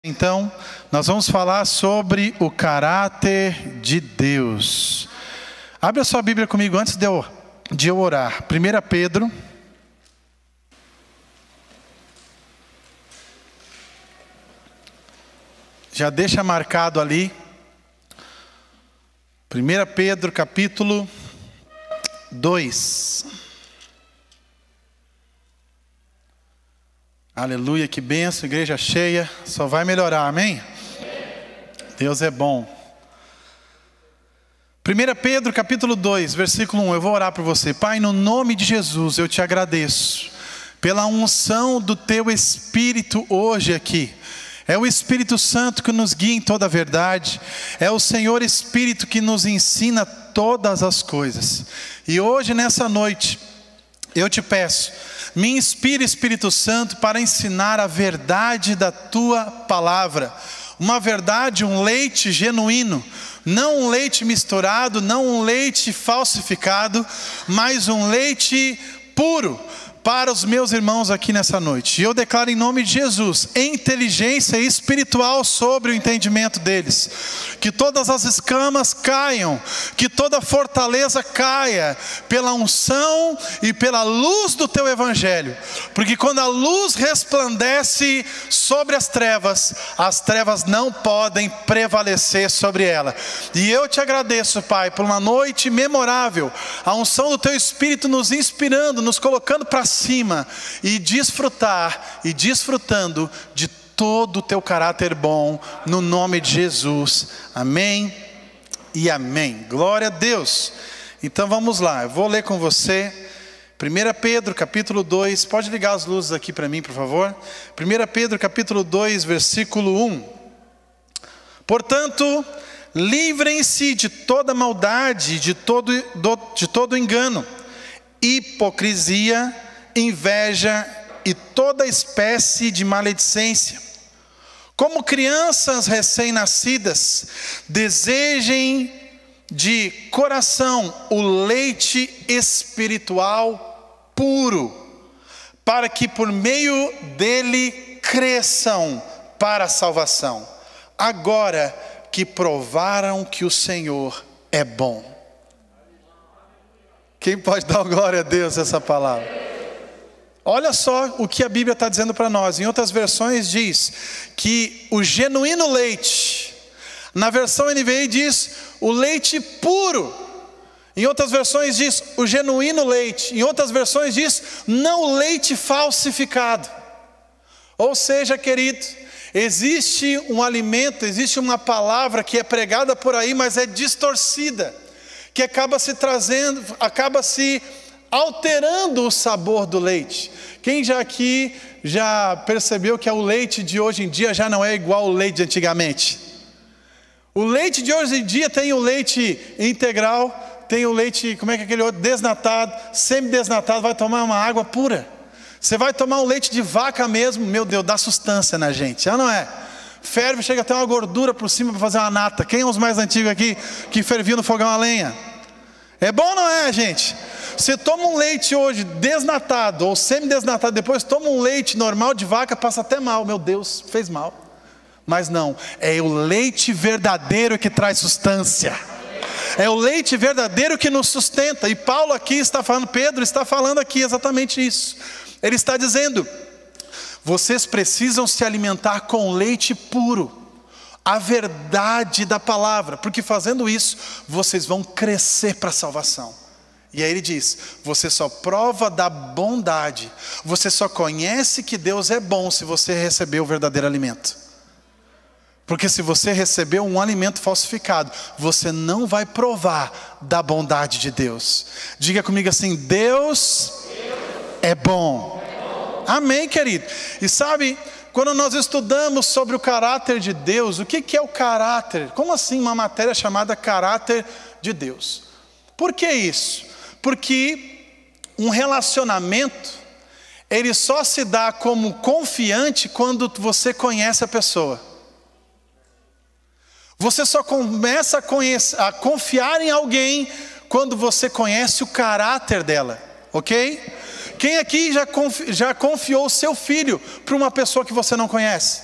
Então, nós vamos falar sobre o caráter de Deus. Abre a sua Bíblia comigo antes de eu orar. 1 Pedro. Já deixa marcado ali. 1 Pedro capítulo 2. Aleluia, que bênção, igreja cheia, só vai melhorar, amém? Deus é bom. 1 Pedro capítulo 2, versículo 1, eu vou orar por você. Pai, no nome de Jesus, eu te agradeço pela unção do teu Espírito hoje aqui. É o Espírito Santo que nos guia em toda a verdade. É o Senhor Espírito que nos ensina todas as coisas. E hoje, nessa noite, eu te peço, me inspire, Espírito Santo, para ensinar a verdade da tua palavra. Uma verdade, um leite genuíno. Não um leite misturado, não um leite falsificado, mas um leite puro para os meus irmãos aqui nessa noite. E eu declaro em nome de Jesus, inteligência espiritual sobre o entendimento deles. Que todas as escamas caiam, que toda fortaleza caia pela unção e pela luz do teu evangelho. Porque quando a luz resplandece sobre as trevas não podem prevalecer sobre ela. E eu te agradeço, Pai, por uma noite memorável. A unção do teu Espírito nos inspirando, nos colocando para cima e desfrutar e desfrutando de todo o teu caráter bom, no nome de Jesus, amém e amém. Glória a Deus. Então vamos lá, eu vou ler com você 1 Pedro capítulo 2, pode ligar as luzes aqui para mim, por favor. 1 Pedro capítulo 2, versículo 1. Portanto, livrem-se de toda maldade, de todo engano, hipocrisia, inveja e toda espécie de maledicência. Como crianças recém-nascidas, desejem de coração o leite espiritual puro, para que por meio dele cresçam para a salvação, agora que provaram que o Senhor é bom. Quem pode dar glória a Deus essa palavra? Olha só o que a Bíblia está dizendo para nós. Em outras versões diz que o genuíno leite. Na versão NVI diz o leite puro. Em outras versões diz o genuíno leite. Em outras versões diz não o leite falsificado. Ou seja, querido, existe um alimento, existe uma palavra que é pregada por aí, mas é distorcida, que acaba se alterando o sabor do leite. Quem já aqui já percebeu que o leite de hoje em dia já não é igual ao leite de antigamente? O leite de hoje em dia tem o leite integral, tem o leite, como é que é aquele outro? Desnatado, semi-desnatado, vai tomar uma água pura. Você vai tomar um leite de vaca mesmo, meu Deus, dá sustância na gente, já não é? Ferve, chega até uma gordura por cima para fazer uma nata. Quem é os mais antigos aqui que ferviam no fogão a lenha? É bom ou não é, gente? Você toma um leite hoje desnatado ou semi-desnatado, depois toma um leite normal de vaca, passa até mal. Meu Deus, fez mal. Mas não, é o leite verdadeiro que traz sustância. É o leite verdadeiro que nos sustenta. E Paulo aqui está falando, Pedro está falando aqui exatamente isso. Ele está dizendo, vocês precisam se alimentar com leite puro, a verdade da palavra, porque fazendo isso, vocês vão crescer para a salvação. E aí ele diz, você só prova da bondade, você só conhece que Deus é bom se você recebeu o verdadeiro alimento. Porque se você recebeu um alimento falsificado, você não vai provar da bondade de Deus. Diga comigo assim, Deus é bom. Amém, querido? E sabe, quando nós estudamos sobre o caráter de Deus, o que é o caráter? Como assim uma matéria chamada caráter de Deus? Por que isso? Porque um relacionamento, ele só se dá como confiante quando você conhece a pessoa. Você só começa a confiar em alguém quando você conhece o caráter dela, ok? Quem aqui já confiou o seu filho para uma pessoa que você não conhece?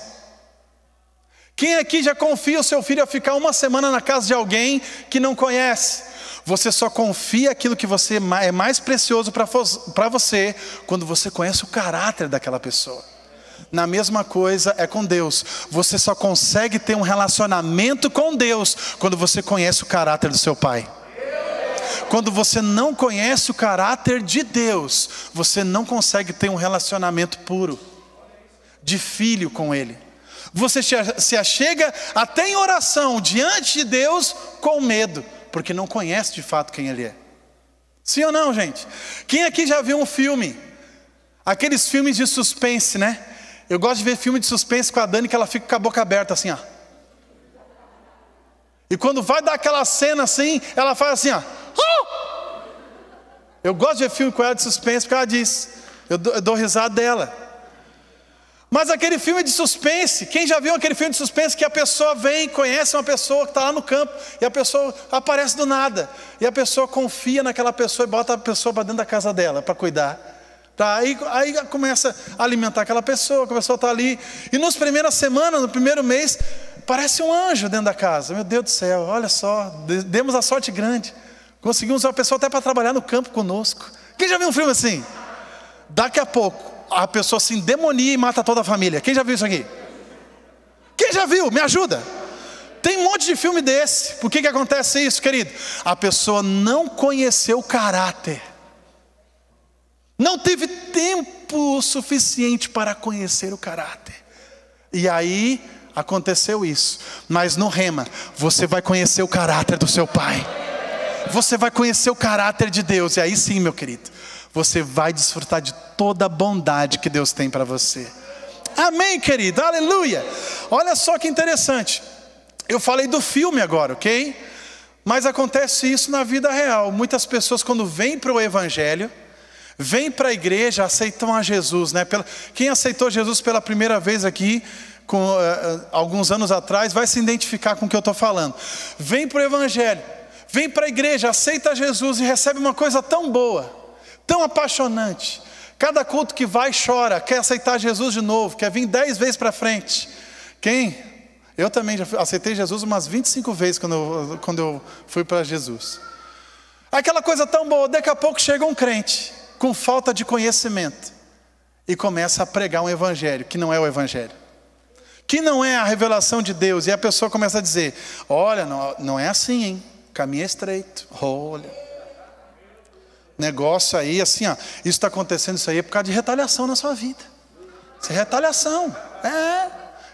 Quem aqui já confia o seu filho a ficar uma semana na casa de alguém que não conhece? Você só confia aquilo que é mais precioso para você quando você conhece o caráter daquela pessoa. Na mesma coisa é com Deus. Você só consegue ter um relacionamento com Deus quando você conhece o caráter do seu pai. Quando você não conhece o caráter de Deus, você não consegue ter um relacionamento puro, de filho com Ele. Você se achega até em oração diante de Deus com medo, porque não conhece de fato quem Ele é. Sim ou não, gente? Quem aqui já viu um filme? Aqueles filmes de suspense, né? Eu gosto de ver filme de suspense com a Dani, que ela fica com a boca aberta assim, ó. E quando vai dar aquela cena assim, ela faz assim, ó. Eu gosto de ver filme com ela de suspense porque ela diz. Eu dou risada dela. Mas aquele filme de suspense, quem já viu aquele filme de suspense que a pessoa vem, conhece uma pessoa que está lá no campo, e a pessoa aparece do nada, e a pessoa confia naquela pessoa e bota a pessoa para dentro da casa dela para cuidar. Aí começa a alimentar aquela pessoa, que a pessoa está ali, e nas primeiras semanas, no primeiro mês, parece um anjo dentro da casa. Meu Deus do céu, olha só, demos a sorte grande, conseguimos uma pessoa até para trabalhar no campo conosco. Quem já viu um filme assim? Daqui a pouco a pessoa se endemonia e mata toda a família. Quem já viu isso aqui? Quem já viu? Me ajuda. Tem um monte de filme desse. Por que acontece isso, querido? A pessoa não conheceu o caráter, não teve tempo suficiente para conhecer o caráter. E aí aconteceu isso. Mas no Rema, você vai conhecer o caráter do seu pai. Você vai conhecer o caráter de Deus. E aí sim, meu querido, você vai desfrutar de toda a bondade que Deus tem para você. Amém, querido, aleluia. Olha só que interessante. Eu falei do filme agora, ok? Mas acontece isso na vida real. Muitas pessoas, quando vêm para o Evangelho, vêm para a igreja, aceitam a Jesus, né? Quem aceitou Jesus pela primeira vez aqui, alguns anos atrás, vai se identificar com o que eu estou falando. Vem para o Evangelho, vem para a igreja, aceita Jesus e recebe uma coisa tão boa, tão apaixonante. Cada culto que vai chora, quer aceitar Jesus de novo, quer vir 10 vezes para frente. Quem? Eu também já aceitei Jesus umas 25 vezes quando eu fui para Jesus. Aquela coisa tão boa, daqui a pouco chega um crente com falta de conhecimento e começa a pregar um evangelho que não é o evangelho, que não é a revelação de Deus. E a pessoa começa a dizer: olha, não é assim, hein? O caminho é estreito. Olha, negócio aí, assim, ó, isso está acontecendo, isso aí é por causa de retaliação na sua vida. Isso é retaliação,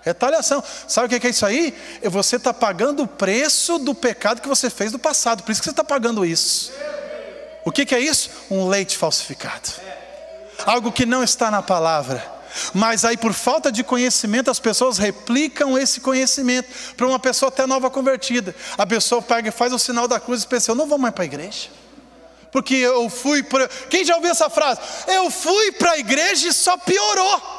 retaliação. Sabe o que é isso aí? Você está pagando o preço do pecado que você fez no passado, por isso que você está pagando isso. O que é isso? Um leite falsificado, algo que não está na palavra. Mas aí, por falta de conhecimento, as pessoas replicam esse conhecimento para uma pessoa até nova convertida. A pessoa pega e faz o sinal da cruz e pensa: eu não vou mais para a igreja, porque eu fui para... Quem já ouviu essa frase? Eu fui para a igreja e só piorou.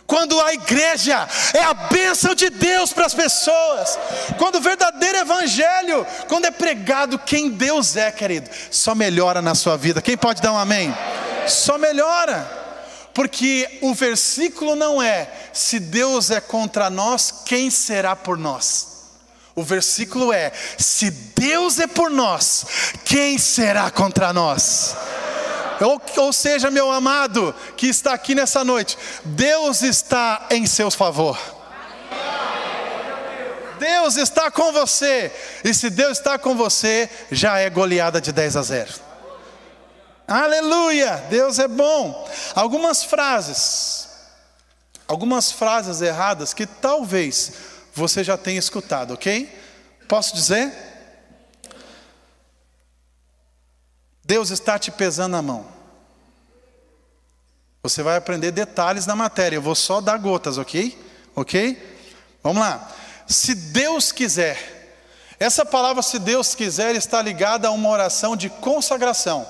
Quando a igreja é a bênção de Deus para as pessoas, quando o verdadeiro evangelho, quando é pregado quem Deus é, querido, só melhora na sua vida. Quem pode dar um amém? Só melhora, porque o versículo não é: se Deus é contra nós, quem será por nós? O versículo é: se Deus é por nós, quem será contra nós? Ou seja, meu amado que está aqui nessa noite, Deus está em seu favor. Deus está com você. E se Deus está com você, já é goleada de 10-0. Aleluia, Deus é bom. Algumas frases erradas que talvez você já tenha escutado, ok? Posso dizer? Deus está te pesando a mão. Você vai aprender detalhes da matéria. Eu vou só dar gotas, ok? Ok? Vamos lá. Se Deus quiser. Essa palavra, se Deus quiser, está ligada a uma oração de consagração.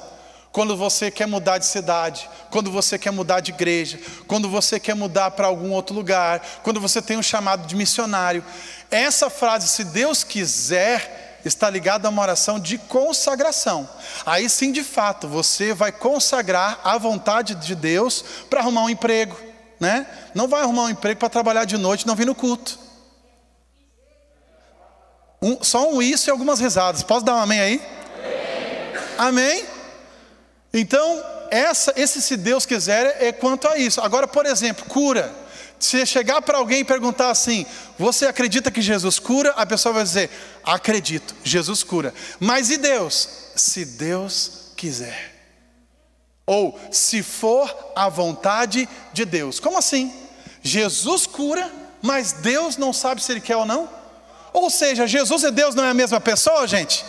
Quando você quer mudar de cidade, quando você quer mudar de igreja, quando você quer mudar para algum outro lugar, quando você tem um chamado de missionário. Essa frase, se Deus quiser, está ligado a uma oração de consagração. Aí sim, de fato, você vai consagrar a vontade de Deus para arrumar um emprego, né? Não vai arrumar um emprego para trabalhar de noite e não vir no culto. Só um isso e algumas risadas. Posso dar um amém aí? Amém? Então, esse se Deus quiser é quanto a isso. Agora, por exemplo, cura. Se chegar para alguém e perguntar assim: você acredita que Jesus cura? A pessoa vai dizer: acredito, Jesus cura. Mas e Deus? Se Deus quiser. Ou se for a vontade de Deus. Como assim? Jesus cura, mas Deus não sabe se Ele quer ou não? Ou seja, Jesus e Deus não é a mesma pessoa, gente?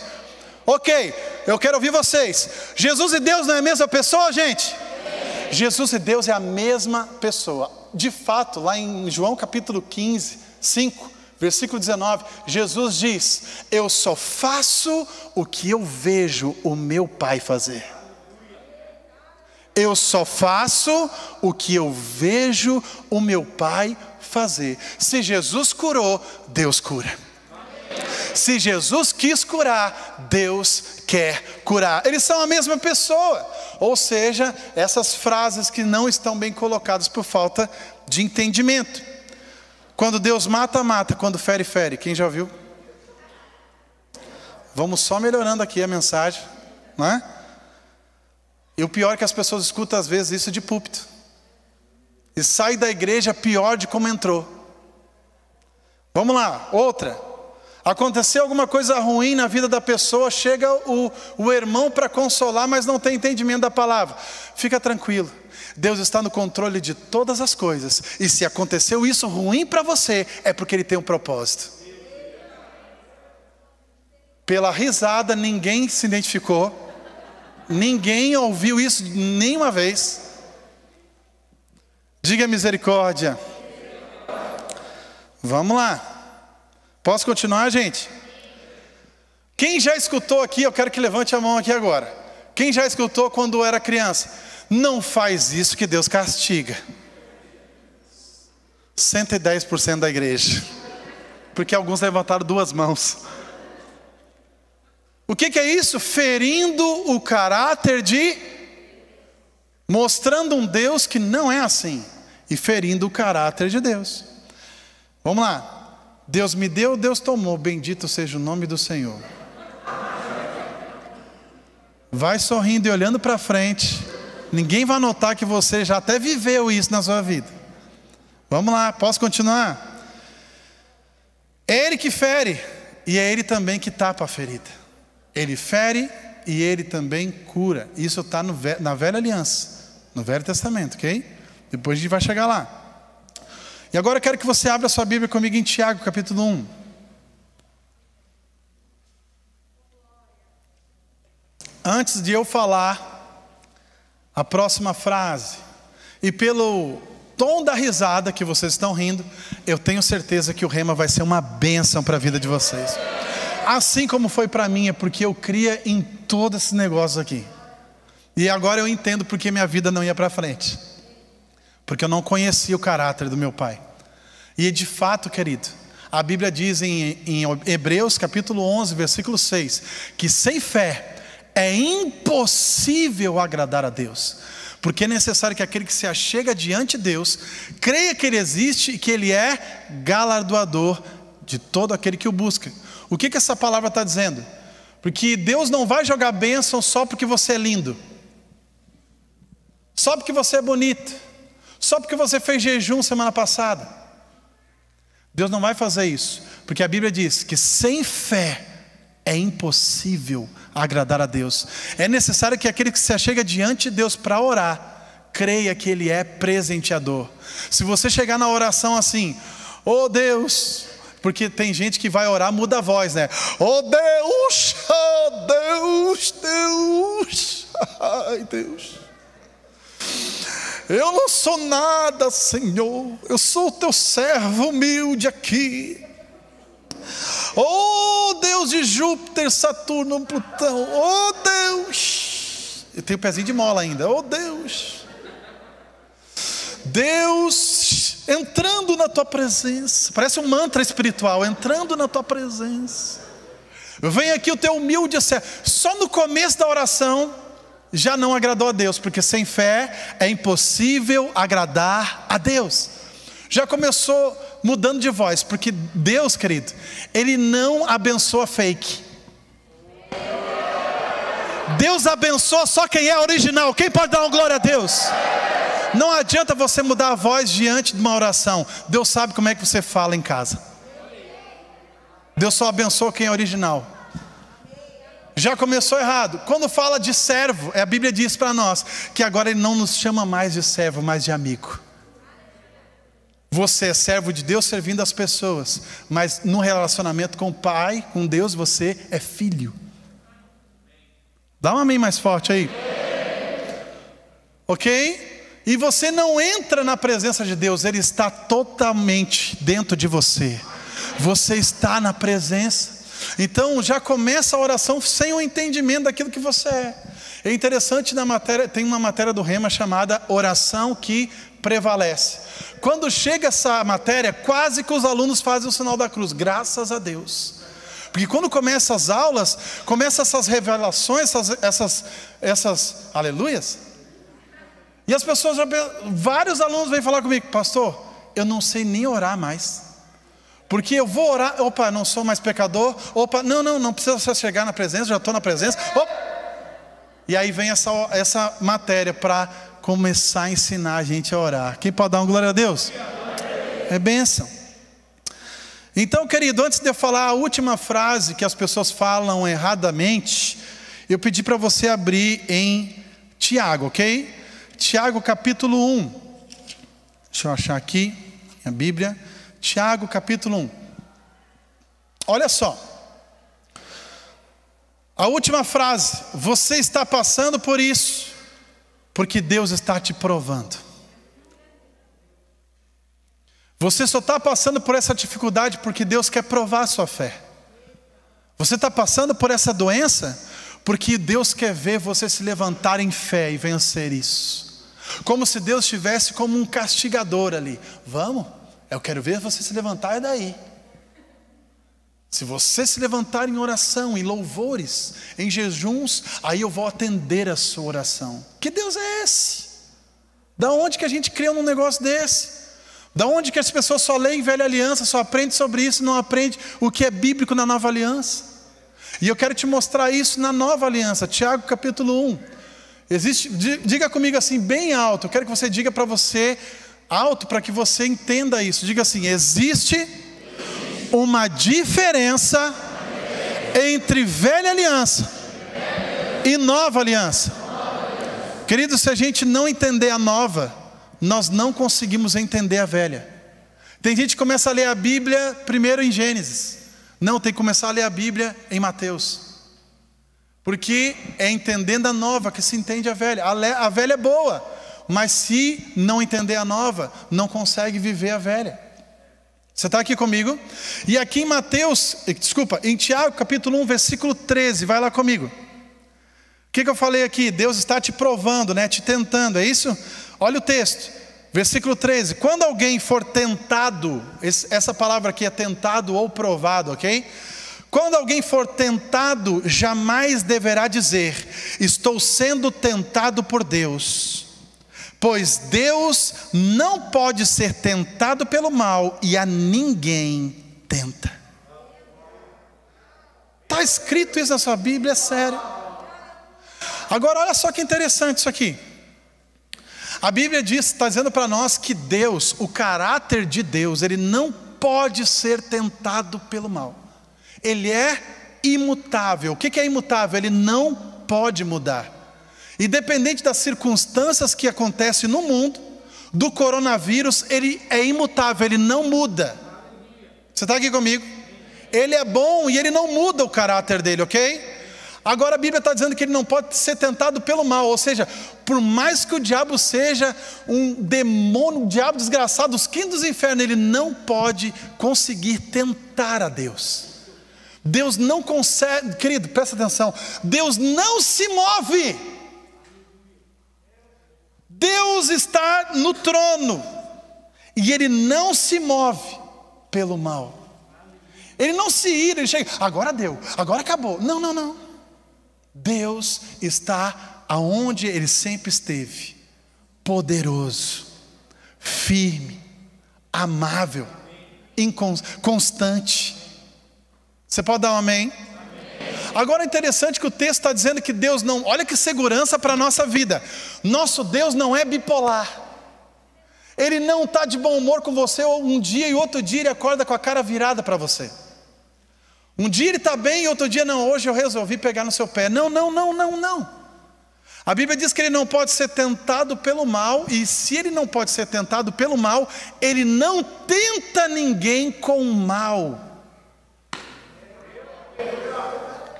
Ok, eu quero ouvir vocês. Jesus e Deus não é a mesma pessoa, gente? Jesus e Deus é a mesma pessoa. De fato, lá em João capítulo 15, 5, versículo 19, Jesus diz: eu só faço o que eu vejo o meu Pai fazer. Eu só faço o que eu vejo o meu Pai fazer. Se Jesus curou, Deus cura. Se Jesus quis curar, Deus quer curar. Eles são a mesma pessoa. Ou seja, essas frases que não estão bem colocadas por falta de entendimento. Quando Deus mata, mata. Quando fere, fere. Quem já ouviu? Vamos só melhorando aqui a mensagem, não é? E o pior é que as pessoas escutam às vezes isso de púlpito. E sai da igreja pior de como entrou. Vamos lá, outra. Aconteceu alguma coisa ruim na vida da pessoa, chega o irmão para consolar, mas não tem entendimento da palavra. Fica tranquilo, Deus está no controle de todas as coisas. E se aconteceu isso ruim para você, é porque Ele tem um propósito. Pela risada, ninguém se identificou. Ninguém ouviu isso nenhuma vez. Diga misericórdia. Vamos lá. Posso continuar, gente? Quem já escutou aqui, eu quero que levante a mão aqui agora. Quem já escutou quando era criança? Não faz isso que Deus castiga. 110% da igreja. Porque alguns levantaram duas mãos. O que é isso? Ferindo o caráter de... mostrando um Deus que não é assim. E ferindo o caráter de Deus. Vamos lá. Deus me deu, Deus tomou. Bendito seja o nome do Senhor. Vai sorrindo e olhando para frente. Ninguém vai notar que você já até viveu isso na sua vida. Vamos lá, posso continuar? É Ele que fere. E é Ele também que tapa a ferida. Ele fere e Ele também cura. Isso está na velha aliança, no Velho Testamento, ok? Depois a gente vai chegar lá. E agora eu quero que você abra a sua Bíblia comigo em Tiago, capítulo 1. Antes de eu falar a próxima frase, e pelo tom da risada que vocês estão rindo, eu tenho certeza que o rema vai ser uma bênção para a vida de vocês. Assim como foi para mim, é porque eu cria em todos esses negócios aqui. E agora eu entendo porque minha vida não ia para frente. Porque eu não conhecia o caráter do meu pai. E de fato, querido, a Bíblia diz em Hebreus capítulo 11, versículo 6, que sem fé é impossível agradar a Deus. Porque é necessário que aquele que se achega diante de Deus, creia que Ele existe e que Ele é galardoador de todo aquele que o busca. O que essa palavra está dizendo? Porque Deus não vai jogar bênção só porque você é lindo. Só porque você é bonito. Só porque você fez jejum semana passada. Deus não vai fazer isso. Porque a Bíblia diz que sem fé é impossível agradar a Deus. É necessário que aquele que se achega diante de Deus para orar, creia que Ele é presenteador. Se você chegar na oração assim: oh Deus... Porque tem gente que vai orar, muda a voz, né? Oh Deus, oh Deus, Deus, ai Deus. Eu não sou nada, Senhor. Eu sou o teu servo humilde aqui. Oh Deus de Júpiter, Saturno, Plutão. Oh Deus. Eu tenho um pezinho de mola ainda. Oh Deus. Deus entrando na tua presença. Parece um mantra espiritual. Entrando na tua presença. Vem aqui o teu humilde servo. Só no começo da oração já não agradou a Deus, porque sem fé é impossível agradar a Deus. Já começou mudando de voz, porque Deus, querido, Ele não abençoa fake. Deus abençoa só quem é original. Quem pode dar uma glória a Deus? Não adianta você mudar a voz diante de uma oração. Deus sabe como é que você fala em casa. Deus só abençoa quem é original. Já começou errado. Quando fala de servo, a Bíblia diz para nós que agora Ele não nos chama mais de servo, mas de amigo. Você é servo de Deus servindo as pessoas, mas no relacionamento com o Pai, com Deus, você é filho. Dá um amém mais forte aí. Ok? E você não entra na presença de Deus, Ele está totalmente dentro de você. Você está na presença. Então já começa a oração sem o entendimento daquilo que você é. É interessante na matéria, tem uma matéria do Rema chamada Oração que Prevalece. Quando chega essa matéria, quase que os alunos fazem o sinal da cruz, graças a Deus. Porque quando começam as aulas, começam essas revelações, essas aleluias. E as pessoas, vários alunos vêm falar comigo: pastor, eu não sei nem orar mais. Porque eu vou orar, opa, não sou mais pecador, opa, não precisa só chegar na presença, já estou na presença, opa. E aí vem essa matéria para começar a ensinar a gente a orar. Quem pode dar uma glória a Deus? É bênção. Então, querido, antes de eu falar a última frase que as pessoas falam erradamente, eu pedi para você abrir em Tiago, ok? Tiago capítulo 1. Deixa eu achar aqui a Bíblia. Tiago capítulo 1. Olha só. A última frase: você está passando por isso, porque Deus está te provando. Você só está passando por essa dificuldade porque Deus quer provar a sua fé. Você está passando por essa doença porque Deus quer ver você se levantar em fé e vencer isso. Como se Deus estivesse como um castigador ali. Vamos, eu quero ver você se levantar, é daí. Se você se levantar em oração, em louvores, em jejuns, aí eu vou atender a sua oração. Que Deus é esse? Da onde que a gente cria num negócio desse? Da onde que as pessoas só leem velha aliança, só aprendem sobre isso, não aprendem o que é bíblico na nova aliança? E eu quero te mostrar isso na nova aliança. Tiago capítulo 1. Diga comigo assim, bem alto. Eu quero que você diga para você, alto, para que você entenda isso. Diga assim: existe uma diferença entre velha aliança e nova aliança. Querido, se a gente não entender a nova, nós não conseguimos entender a velha. Tem gente que começa a ler a Bíblia primeiro em Gênesis. Não, tem que começar a ler a Bíblia em Mateus. Porque é entendendo a nova que se entende a velha. A velha é boa, mas se não entender a nova, não consegue viver a velha. Você está aqui comigo? E aqui em Tiago capítulo 1, versículo 13, vai lá comigo. O que eu falei aqui? Deus está te provando, né? Te tentando, é isso? Olha o texto, versículo 13. Quando alguém for tentado, essa palavra aqui é tentado ou provado, ok? Quando alguém for tentado, jamais deverá dizer: estou sendo tentado por Deus. Pois Deus não pode ser tentado pelo mal e a ninguém tenta. Está escrito isso na sua Bíblia, é sério. Agora olha só que interessante isso aqui. A Bíblia diz, está dizendo para nós que Deus, o caráter de Deus, Ele não pode ser tentado pelo mal. Ele é imutável. O que é imutável? Ele não pode mudar. Independente das circunstâncias que acontecem no mundo, do coronavírus, Ele é imutável, Ele não muda. Você está aqui comigo? Ele é bom e Ele não muda o caráter dele, ok? Agora a Bíblia está dizendo que Ele não pode ser tentado pelo mal. Ou seja, por mais que o diabo seja um demônio, um diabo desgraçado, dos quintos dos infernos, ele não pode conseguir tentar a Deus. Deus não consegue, querido, presta atenção, Deus não se move. Deus está no trono e Ele não se move pelo mal. Ele não se ira, Ele chega, agora deu, agora acabou. Não. Deus está aonde Ele sempre esteve, poderoso, firme, amável. constante. Você pode dar um amém? Agora é interessante que o texto está dizendo que Deus não... Olha que segurança para a nossa vida. Nosso Deus não é bipolar. Ele não está de bom humor com você um dia e outro dia ele acorda com a cara virada para você. Um dia ele está bem e outro dia não, hoje eu resolvi pegar no seu pé. Não. A Bíblia diz que ele não pode ser tentado pelo mal, e se ele não pode ser tentado pelo mal, ele não tenta ninguém com o mal.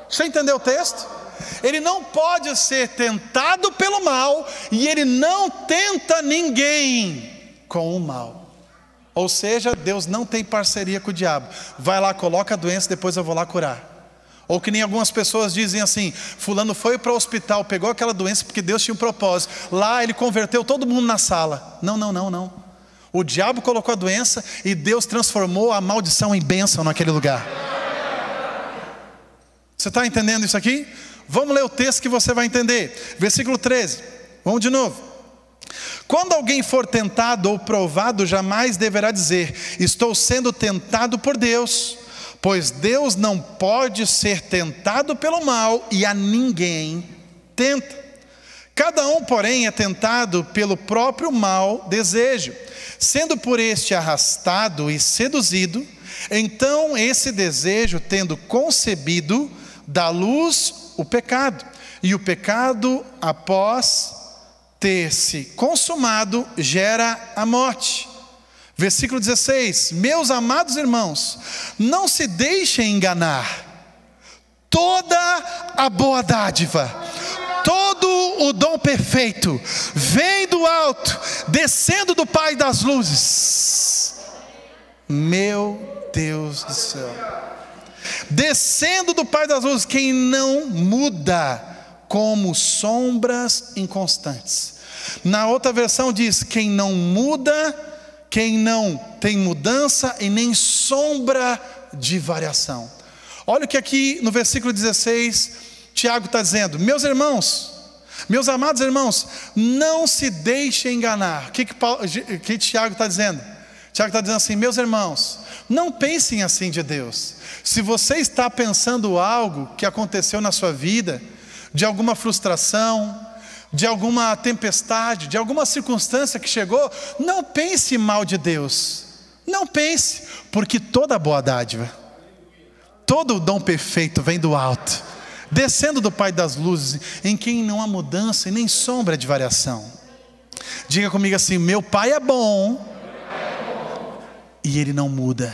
Você entendeu o texto? Ele não pode ser tentado pelo mal, e ele não tenta ninguém com o mal. Ou seja, Deus não tem parceria com o diabo. Vai lá, coloca a doença, depois eu vou lá curar. Ou que nem algumas pessoas dizem assim: fulano foi para o hospital, pegou aquela doença porque Deus tinha um propósito. Lá ele converteu todo mundo na sala. Não. O diabo colocou a doença e Deus transformou a maldição em bênção naquele lugar. Você está entendendo isso aqui? Vamos ler o texto que você vai entender. Versículo 13. Vamos de novo. Quando alguém for tentado ou provado, jamais deverá dizer: estou sendo tentado por Deus, pois Deus não pode ser tentado pelo mal e a ninguém tenta. Cada um, porém, é tentado pelo próprio mau desejo, sendo por este arrastado e seduzido. Então esse desejo, tendo concebido, dá luz o pecado, e o pecado, após ter se consumado, gera a morte. Versículo 16: meus amados irmãos, não se deixem enganar. Toda a boa dádiva, todo o dom perfeito, vem do alto, descendo do Pai das luzes. Meu Deus do céu. Descendo do Pai das luzes, quem não muda como sombras inconstantes. Na outra versão diz: quem não muda, quem não tem mudança e nem sombra de variação. Olha o que aqui no versículo 16 Tiago está dizendo: meus irmãos, meus amados irmãos, não se deixem enganar. O que Tiago está dizendo? Tiago está dizendo assim: meus irmãos, não pensem assim de Deus. Se você está pensando algo que aconteceu na sua vida, de alguma frustração, de alguma tempestade, de alguma circunstância que chegou, não pense mal de Deus. Não pense, porque toda boa dádiva, todo o dom perfeito vem do alto, descendo do Pai das luzes, em quem não há mudança e nem sombra de variação. Diga comigo assim: meu Pai é bom e Ele não muda.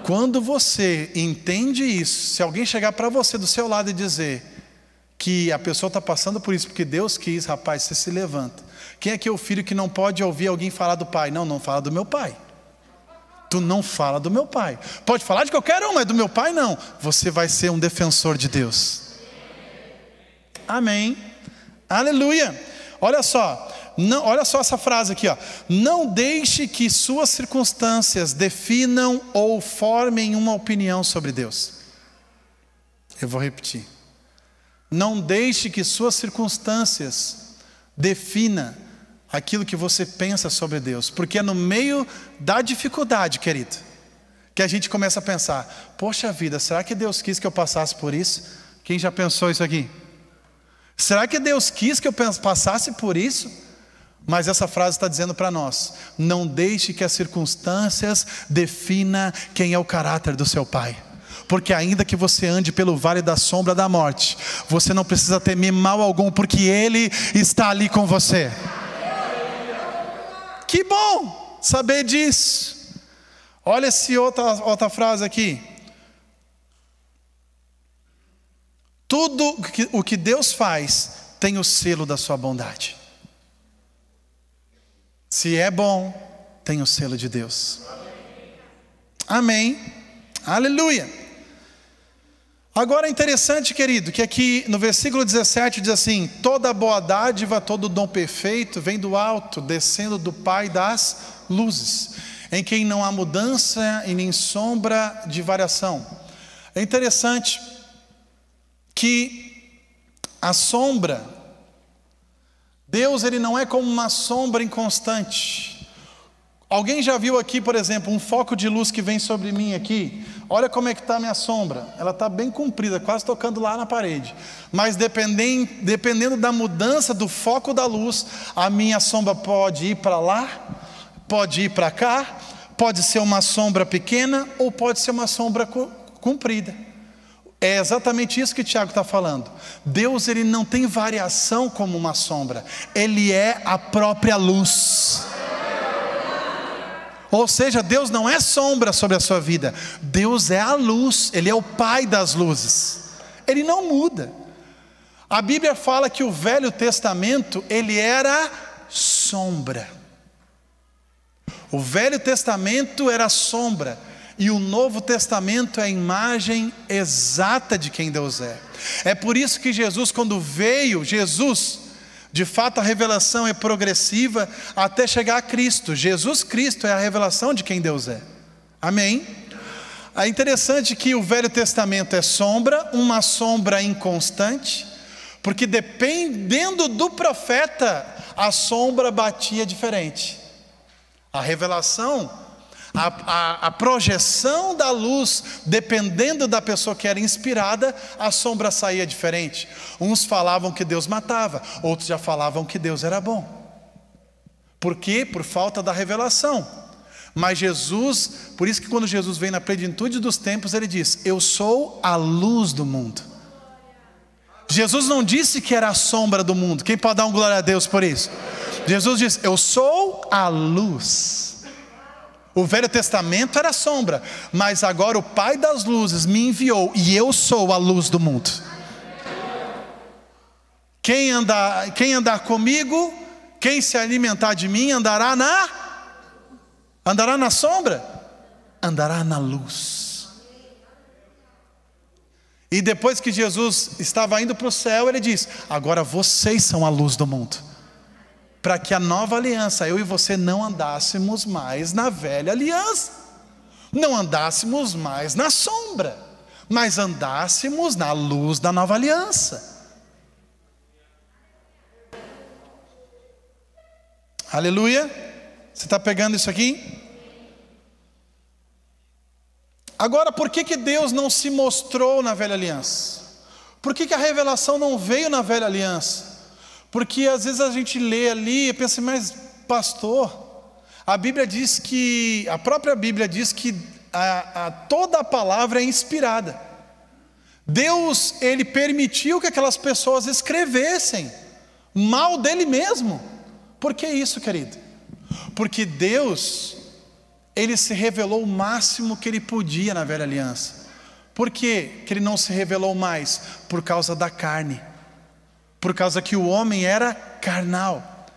Quando você entende isso, se alguém chegar para você do seu lado e dizer que a pessoa está passando por isso porque Deus quis, rapaz, você se levanta. Quem é que é o filho que não pode ouvir alguém falar do pai? Não fala do meu pai. Tu não fala do meu pai. Pode falar de qualquer um, mas do meu pai não. Você vai ser um defensor de Deus. Amém. Aleluia. Olha só. Não, olha só essa frase aqui, ó. Não deixe que suas circunstâncias definam ou formem uma opinião sobre Deus. Eu vou repetir. Não deixe que suas circunstâncias defina aquilo que você pensa sobre Deus. Porque é no meio da dificuldade, querido, que a gente começa a pensar: poxa vida, será que Deus quis que eu passasse por isso? Quem já pensou isso aqui? Será que Deus quis que eu passasse por isso? Mas essa frase está dizendo para nós: não deixe que as circunstâncias defina quem é o caráter do seu Pai. Porque ainda que você ande pelo vale da sombra da morte, você não precisa temer mal algum, porque Ele está ali com você. Que bom saber disso. Olha essa outra frase aqui. Tudo o que Deus faz tem o selo da sua bondade. Se é bom, tem o selo de Deus. Amém. Aleluia. Agora é interessante, querido, que aqui no versículo 17 diz assim: toda boa dádiva, todo dom perfeito vem do alto, descendo do Pai das luzes, em quem não há mudança e nem sombra de variação. É interessante que a sombra, Deus, Ele não é como uma sombra inconstante. Alguém já viu aqui, por exemplo, um foco de luz que vem sobre mim aqui? Olha como é que está a minha sombra. Ela está bem comprida, quase tocando lá na parede. Mas dependendo da mudança do foco da luz, a minha sombra pode ir para lá, pode ir para cá, pode ser uma sombra pequena ou pode ser uma sombra comprida. É exatamente isso que Tiago está falando. Deus, ele não tem variação como uma sombra. Ele é a própria luz. Ou seja, Deus não é sombra sobre a sua vida. Deus é a luz. Ele é o Pai das luzes. Ele não muda. A Bíblia fala que o Velho Testamento, ele era sombra. O Velho Testamento era sombra. E o Novo Testamento é a imagem exata de quem Deus é. É por isso que Jesus, quando veio, de fato a revelação é progressiva até chegar a Cristo. Jesus Cristo é a revelação de quem Deus é. Amém? É interessante que o Velho Testamento é sombra, uma sombra inconstante, porque dependendo do profeta, a sombra batia diferente. A revelação, a projeção da luz, dependendo da pessoa que era inspirada, a sombra saía diferente. Uns falavam que Deus matava, outros já falavam que Deus era bom. Por quê? Por falta da revelação. Mas Jesus, por isso que quando Jesus vem na plenitude dos tempos, ele diz: eu sou a luz do mundo. Jesus não disse que era a sombra do mundo. Quem pode dar um glória a Deus por isso? Jesus disse: eu sou a luz. O Velho Testamento era sombra, mas agora o Pai das luzes me enviou e eu sou a luz do mundo. Quem andar comigo, quem se alimentar de mim, andará na sombra, andará na luz. E depois que Jesus estava indo para o céu, ele diz: agora vocês são a luz do mundo. Para que a nova aliança, eu e você não andássemos mais na velha aliança, não andássemos mais na sombra, mas andássemos na luz da nova aliança. Aleluia. Você está pegando isso aqui? Agora, por que Deus não se mostrou na velha aliança? Por que a revelação não veio na velha aliança? Porque às vezes a gente lê ali e pensa: mas pastor, a Bíblia diz que, a própria Bíblia diz que toda a palavra é inspirada. Deus, ele permitiu que aquelas pessoas escrevessem mal dele mesmo. Por que isso, querido? Porque Deus, ele se revelou o máximo que ele podia na velha aliança. Por que ele não se revelou mais? Por causa da carne. Por causa que o homem era carnal.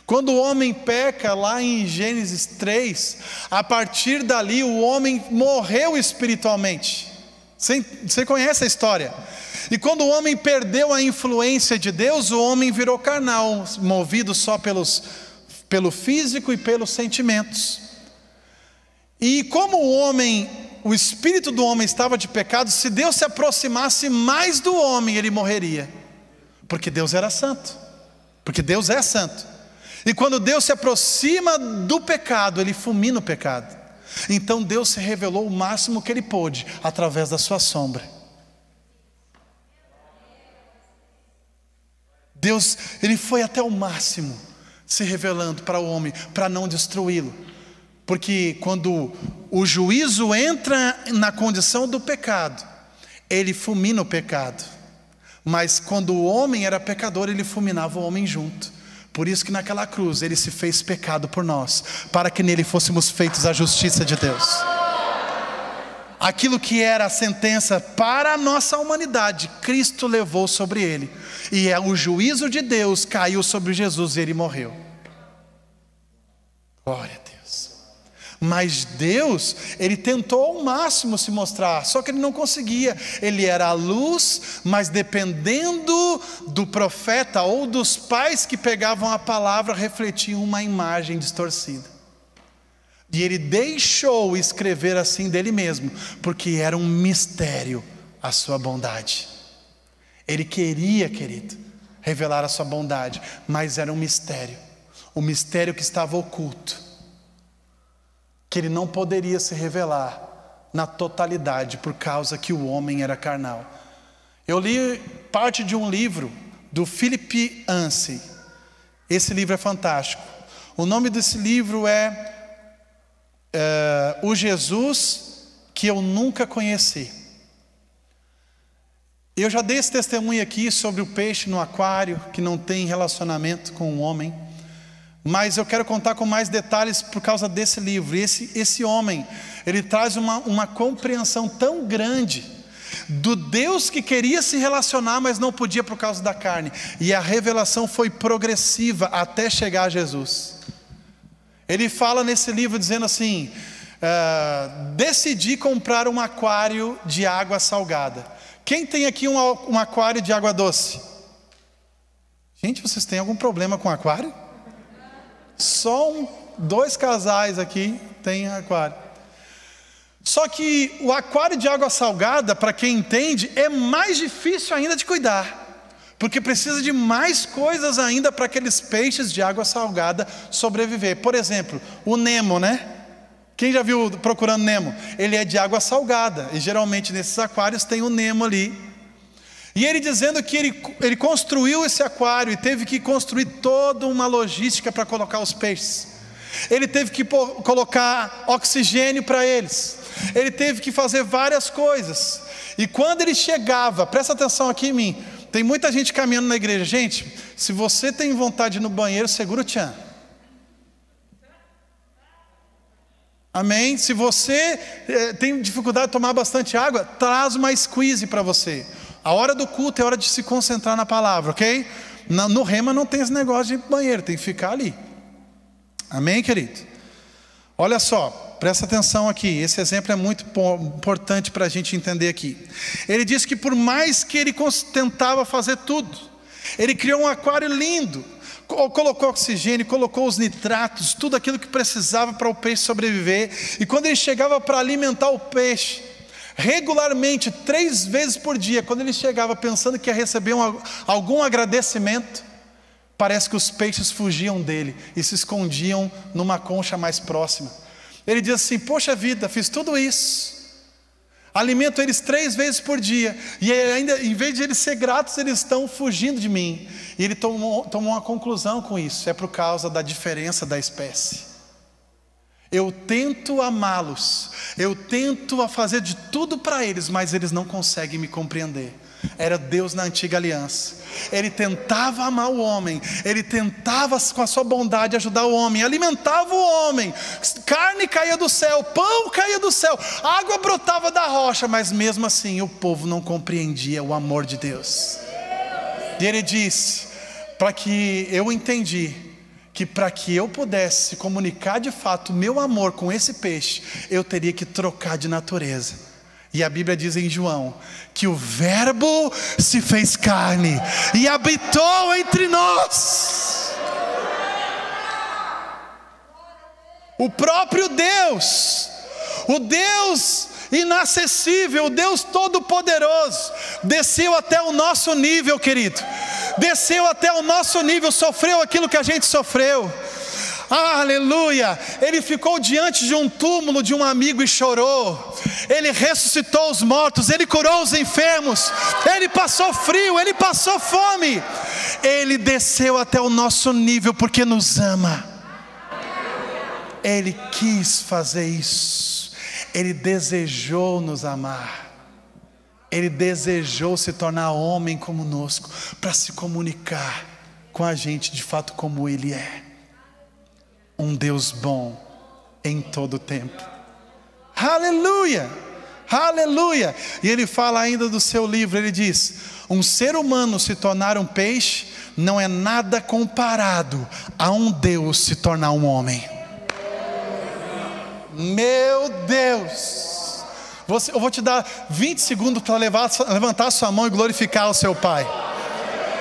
Quando o homem peca, lá em Gênesis 3, a partir dali o homem morreu espiritualmente. Você conhece a história? E quando o homem perdeu a influência de Deus, o homem virou carnal, movido só pelo físico e pelos sentimentos. E como o espírito do homem estava de pecado, se Deus se aproximasse mais do homem, ele morreria. Porque Deus era santo. Porque Deus é santo. E quando Deus se aproxima do pecado, ele fulmina o pecado. Então Deus se revelou o máximo que ele pôde através da sua sombra. Deus, ele foi até o máximo se revelando para o homem, para não destruí-lo. Porque quando o juízo entra na condição do pecado, ele fulmina o pecado. Mas quando o homem era pecador, ele fulminava o homem junto. Por isso que naquela cruz ele se fez pecado por nós, para que nele fôssemos feitos a justiça de Deus. Aquilo que era a sentença para a nossa humanidade, Cristo levou sobre ele. E o juízo de Deus caiu sobre Jesus e ele morreu. Glória a Deus. Mas Deus, ele tentou ao máximo se mostrar, só que ele não conseguia. Ele era a luz, mas dependendo do profeta ou dos pais que pegavam a palavra, refletiam uma imagem distorcida. E ele deixou escrever assim dele mesmo, porque era um mistério a sua bondade. Ele queria, querido, revelar a sua bondade, mas era um mistério que estava oculto. que ele não poderia se revelar na totalidade, por causa que o homem era carnal. Eu li parte de um livro do Philip Yancey. Esse livro é fantástico. O nome desse livro é O Jesus que eu nunca conheci. Eu já dei esse testemunho aqui sobre o peixe no aquário, que não tem relacionamento com o homem. Mas eu quero contar com mais detalhes por causa desse livro. E esse homem, ele traz uma compreensão tão grande do Deus que queria se relacionar, mas não podia por causa da carne. E a revelação foi progressiva até chegar a Jesus. Ele fala nesse livro dizendo assim: decidi comprar um aquário de água salgada. Quem tem aqui um aquário de água doce? Gente, vocês têm algum problema com aquário? Só 2 casais aqui têm aquário. Só que o aquário de água salgada, para quem entende, é mais difícil ainda de cuidar, porque precisa de mais coisas ainda para aqueles peixes de água salgada sobreviver. Por exemplo, o Nemo, né? Quem já viu Procurando Nemo? Ele é de água salgada, e geralmente nesses aquários tem o Nemo ali. E ele dizendo que ele construiu esse aquário e teve que construir toda uma logística para colocar os peixes. Ele teve que colocar oxigênio para eles. Ele teve que fazer várias coisas. E quando ele chegava, presta atenção aqui em mim, tem muita gente caminhando na igreja. Gente, se você tem vontade de ir no banheiro, segura o tchan. Amém? Se você tem dificuldade de tomar bastante água, traz uma squeeze para você. A hora do culto é hora de se concentrar na palavra, ok? No rema não tem esse negócio de banheiro, tem que ficar ali. Amém, querido? Olha só, presta atenção aqui. Esse exemplo é muito importante para a gente entender aqui. Ele diz que por mais que ele tentava fazer tudo, ele criou um aquário lindo, colocou oxigênio, colocou os nitratos, tudo aquilo que precisava para o peixe sobreviver. E quando ele chegava para alimentar o peixe, regularmente, 3 vezes por dia, quando ele chegava pensando que ia receber algum agradecimento, parece que os peixes fugiam dele e se escondiam numa concha mais próxima. Ele diz assim: poxa vida, fiz tudo isso, alimento eles 3 vezes por dia, e ainda, em vez de eles ser gratos, eles estão fugindo de mim. E ele tomou uma conclusão com isso: é por causa da diferença da espécie. Eu tento amá-los, eu tento fazer de tudo para eles, mas eles não conseguem me compreender. Era Deus na antiga aliança. Ele tentava amar o homem, ele tentava com a sua bondade ajudar o homem, alimentava o homem, carne caía do céu, pão caía do céu, água brotava da rocha, mas mesmo assim o povo não compreendia o amor de Deus. E ele disse, eu entendi que para que eu pudesse comunicar de fato o meu amor com esse peixe, eu teria que trocar de natureza. E a Bíblia diz em João que o Verbo se fez carne e habitou entre nós. O próprio Deus, o Deus inacessível, o Deus todo-poderoso, desceu até o nosso nível, querido. Desceu até o nosso nível, sofreu aquilo que a gente sofreu. Aleluia! Ele ficou diante de um túmulo de um amigo e chorou. Ele ressuscitou os mortos, ele curou os enfermos, ele passou frio, ele passou fome. Ele desceu até o nosso nível porque nos ama. Ele quis fazer isso. Ele desejou nos amar. Ele desejou se tornar homem conosco, para se comunicar com a gente de fato como Ele é. Um Deus bom em todo o tempo. Aleluia! Aleluia! E ele fala ainda do seu livro, ele diz: um ser humano se tornar um peixe não é nada comparado a um Deus se tornar um homem. Meu Deus! Eu vou te dar 20 segundos para levantar a sua mão e glorificar o seu Pai.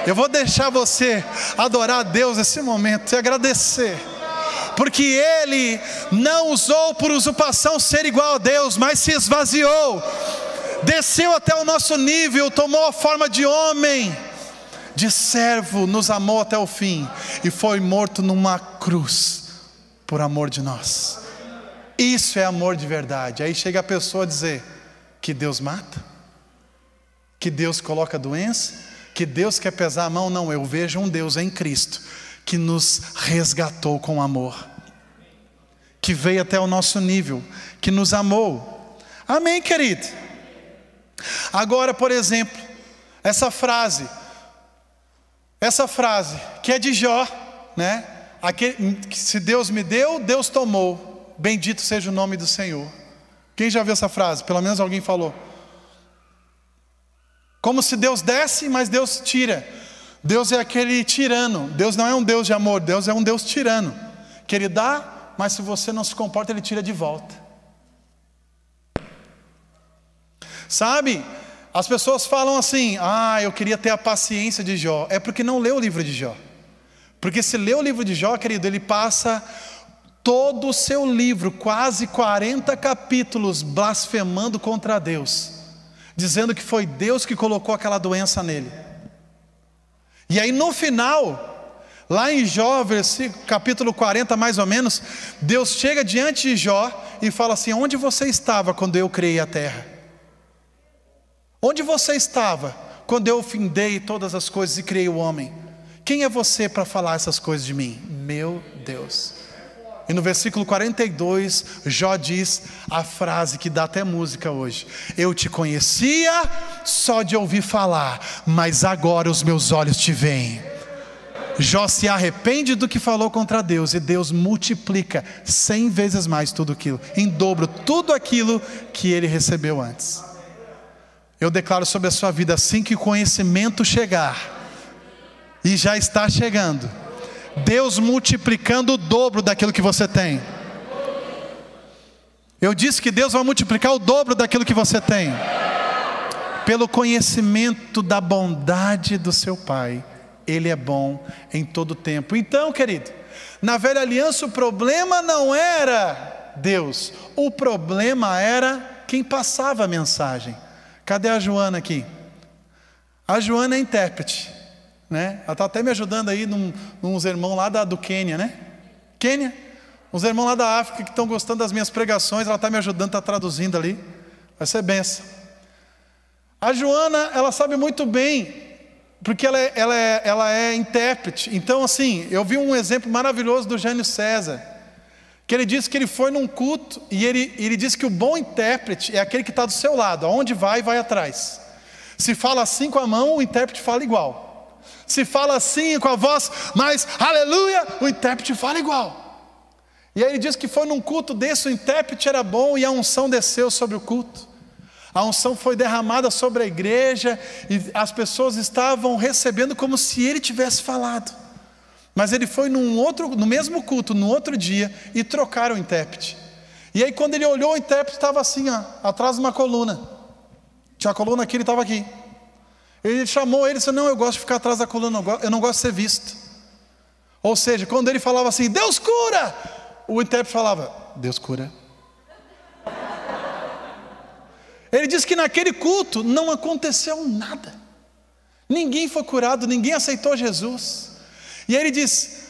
Eu vou deixar você adorar a Deus nesse momento e agradecer. Porque Ele não usou por usurpação ser igual a Deus, mas se esvaziou. Desceu até o nosso nível, tomou a forma de homem, de servo, nos amou até o fim. E foi morto numa cruz por amor de nós. Isso é amor de verdade. Aí chega a pessoa a dizer que Deus mata, que Deus coloca doença, que Deus quer pesar a mão. Não, eu vejo um Deus em Cristo que nos resgatou com amor, que veio até o nosso nível, que nos amou. Amém, querido? Agora, por exemplo, essa frase que é de Jó, né? Se Deus me deu, Deus tomou. Bendito seja o nome do Senhor. Quem já viu essa frase? Pelo menos alguém falou. Como se Deus desse, mas Deus tira. Deus é aquele tirano. Deus não é um Deus de amor, Deus é um Deus tirano, que Ele dá, mas se você não se comporta, Ele tira de volta. Sabe, as pessoas falam assim: eu queria ter a paciência de Jó. É porque não leu o livro de Jó. Porque se lê o livro de Jó, querido, ele passa todo o seu livro, quase 40 capítulos, blasfemando contra Deus, dizendo que foi Deus que colocou aquela doença nele. E aí no final, lá em Jó, capítulo 40 mais ou menos, Deus chega diante de Jó e fala assim: onde você estava quando eu criei a terra? Onde você estava quando eu findei todas as coisas e criei o homem? Quem é você para falar essas coisas de mim? Meu Deus. E no versículo 42, Jó diz a frase que dá até música hoje: eu te conhecia só de ouvir falar, mas agora os meus olhos te veem. Jó se arrepende do que falou contra Deus, e Deus multiplica 100 vezes mais tudo aquilo, em dobro tudo aquilo que ele recebeu antes. Eu declaro sobre a sua vida, assim que o conhecimento chegar, e já está chegando, Deus multiplicando o dobro daquilo que você tem. Eu disse que Deus vai multiplicar o dobro daquilo que você tem, pelo conhecimento da bondade do seu Pai. Ele é bom em todo tempo. Então, querido, na velha aliança o problema não era Deus, o problema era quem passava a mensagem. Cadê a Joana aqui? A Joana é intérprete, né? Ela está até me ajudando aí nos irmãos lá do Quênia, né? Quênia, uns irmãos lá da África que estão gostando das minhas pregações. Ela está me ajudando, está traduzindo ali. Vai ser benção. A Joana, ela sabe muito bem, porque ela é intérprete. Então assim, eu vi um exemplo maravilhoso do Jânio César, que ele disse que ele foi num culto, e ele disse que o bom intérprete é aquele que está do seu lado, aonde vai atrás. Se fala assim com a mão, o intérprete fala igual. Se fala assim com a voz, mas aleluia, o intérprete fala igual. E aí ele disse que foi num culto desse, o intérprete era bom, e a unção desceu sobre o culto. A unção foi derramada sobre a igreja, e as pessoas estavam recebendo como se ele tivesse falado. Mas ele foi no mesmo culto, no outro dia, e trocaram o intérprete. E aí quando ele olhou, o intérprete estava assim, atrás de uma coluna. Tinha a coluna aqui, ele estava aqui. Ele chamou ele e disse: não, eu gosto de ficar atrás da coluna, eu não gosto de ser visto. Ou seja, quando ele falava assim: Deus cura, o intérprete falava: Deus cura. Ele disse que naquele culto não aconteceu nada. Ninguém foi curado, ninguém aceitou Jesus. E aí ele diz: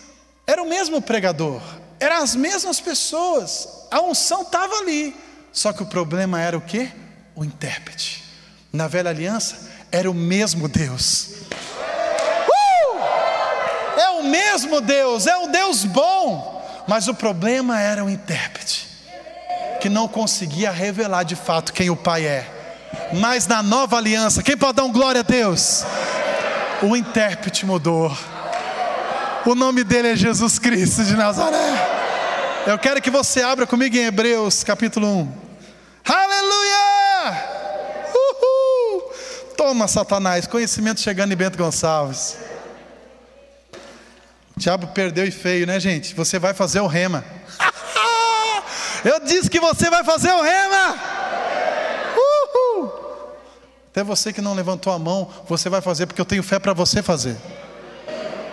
era o mesmo pregador, eram as mesmas pessoas, a unção estava ali, só que o problema era o quê? O intérprete. Na velha aliança era o mesmo Deus. É o mesmo Deus, é um Deus bom, mas o problema era o intérprete, que não conseguia revelar de fato quem o Pai é. Mas na nova aliança, quem pode dar um glória a Deus? O intérprete mudou. O nome dele é Jesus Cristo de Nazaré. Eu quero que você abra comigo em Hebreus capítulo 1. Aleluia! Uhul! Toma, Satanás, conhecimento chegando em Bento Gonçalves. O diabo perdeu e feio, né, gente? Você vai fazer o rema. Eu disse que você vai fazer o rema. Uhul! Até você que não levantou a mão, você vai fazer, porque eu tenho fé para você fazer.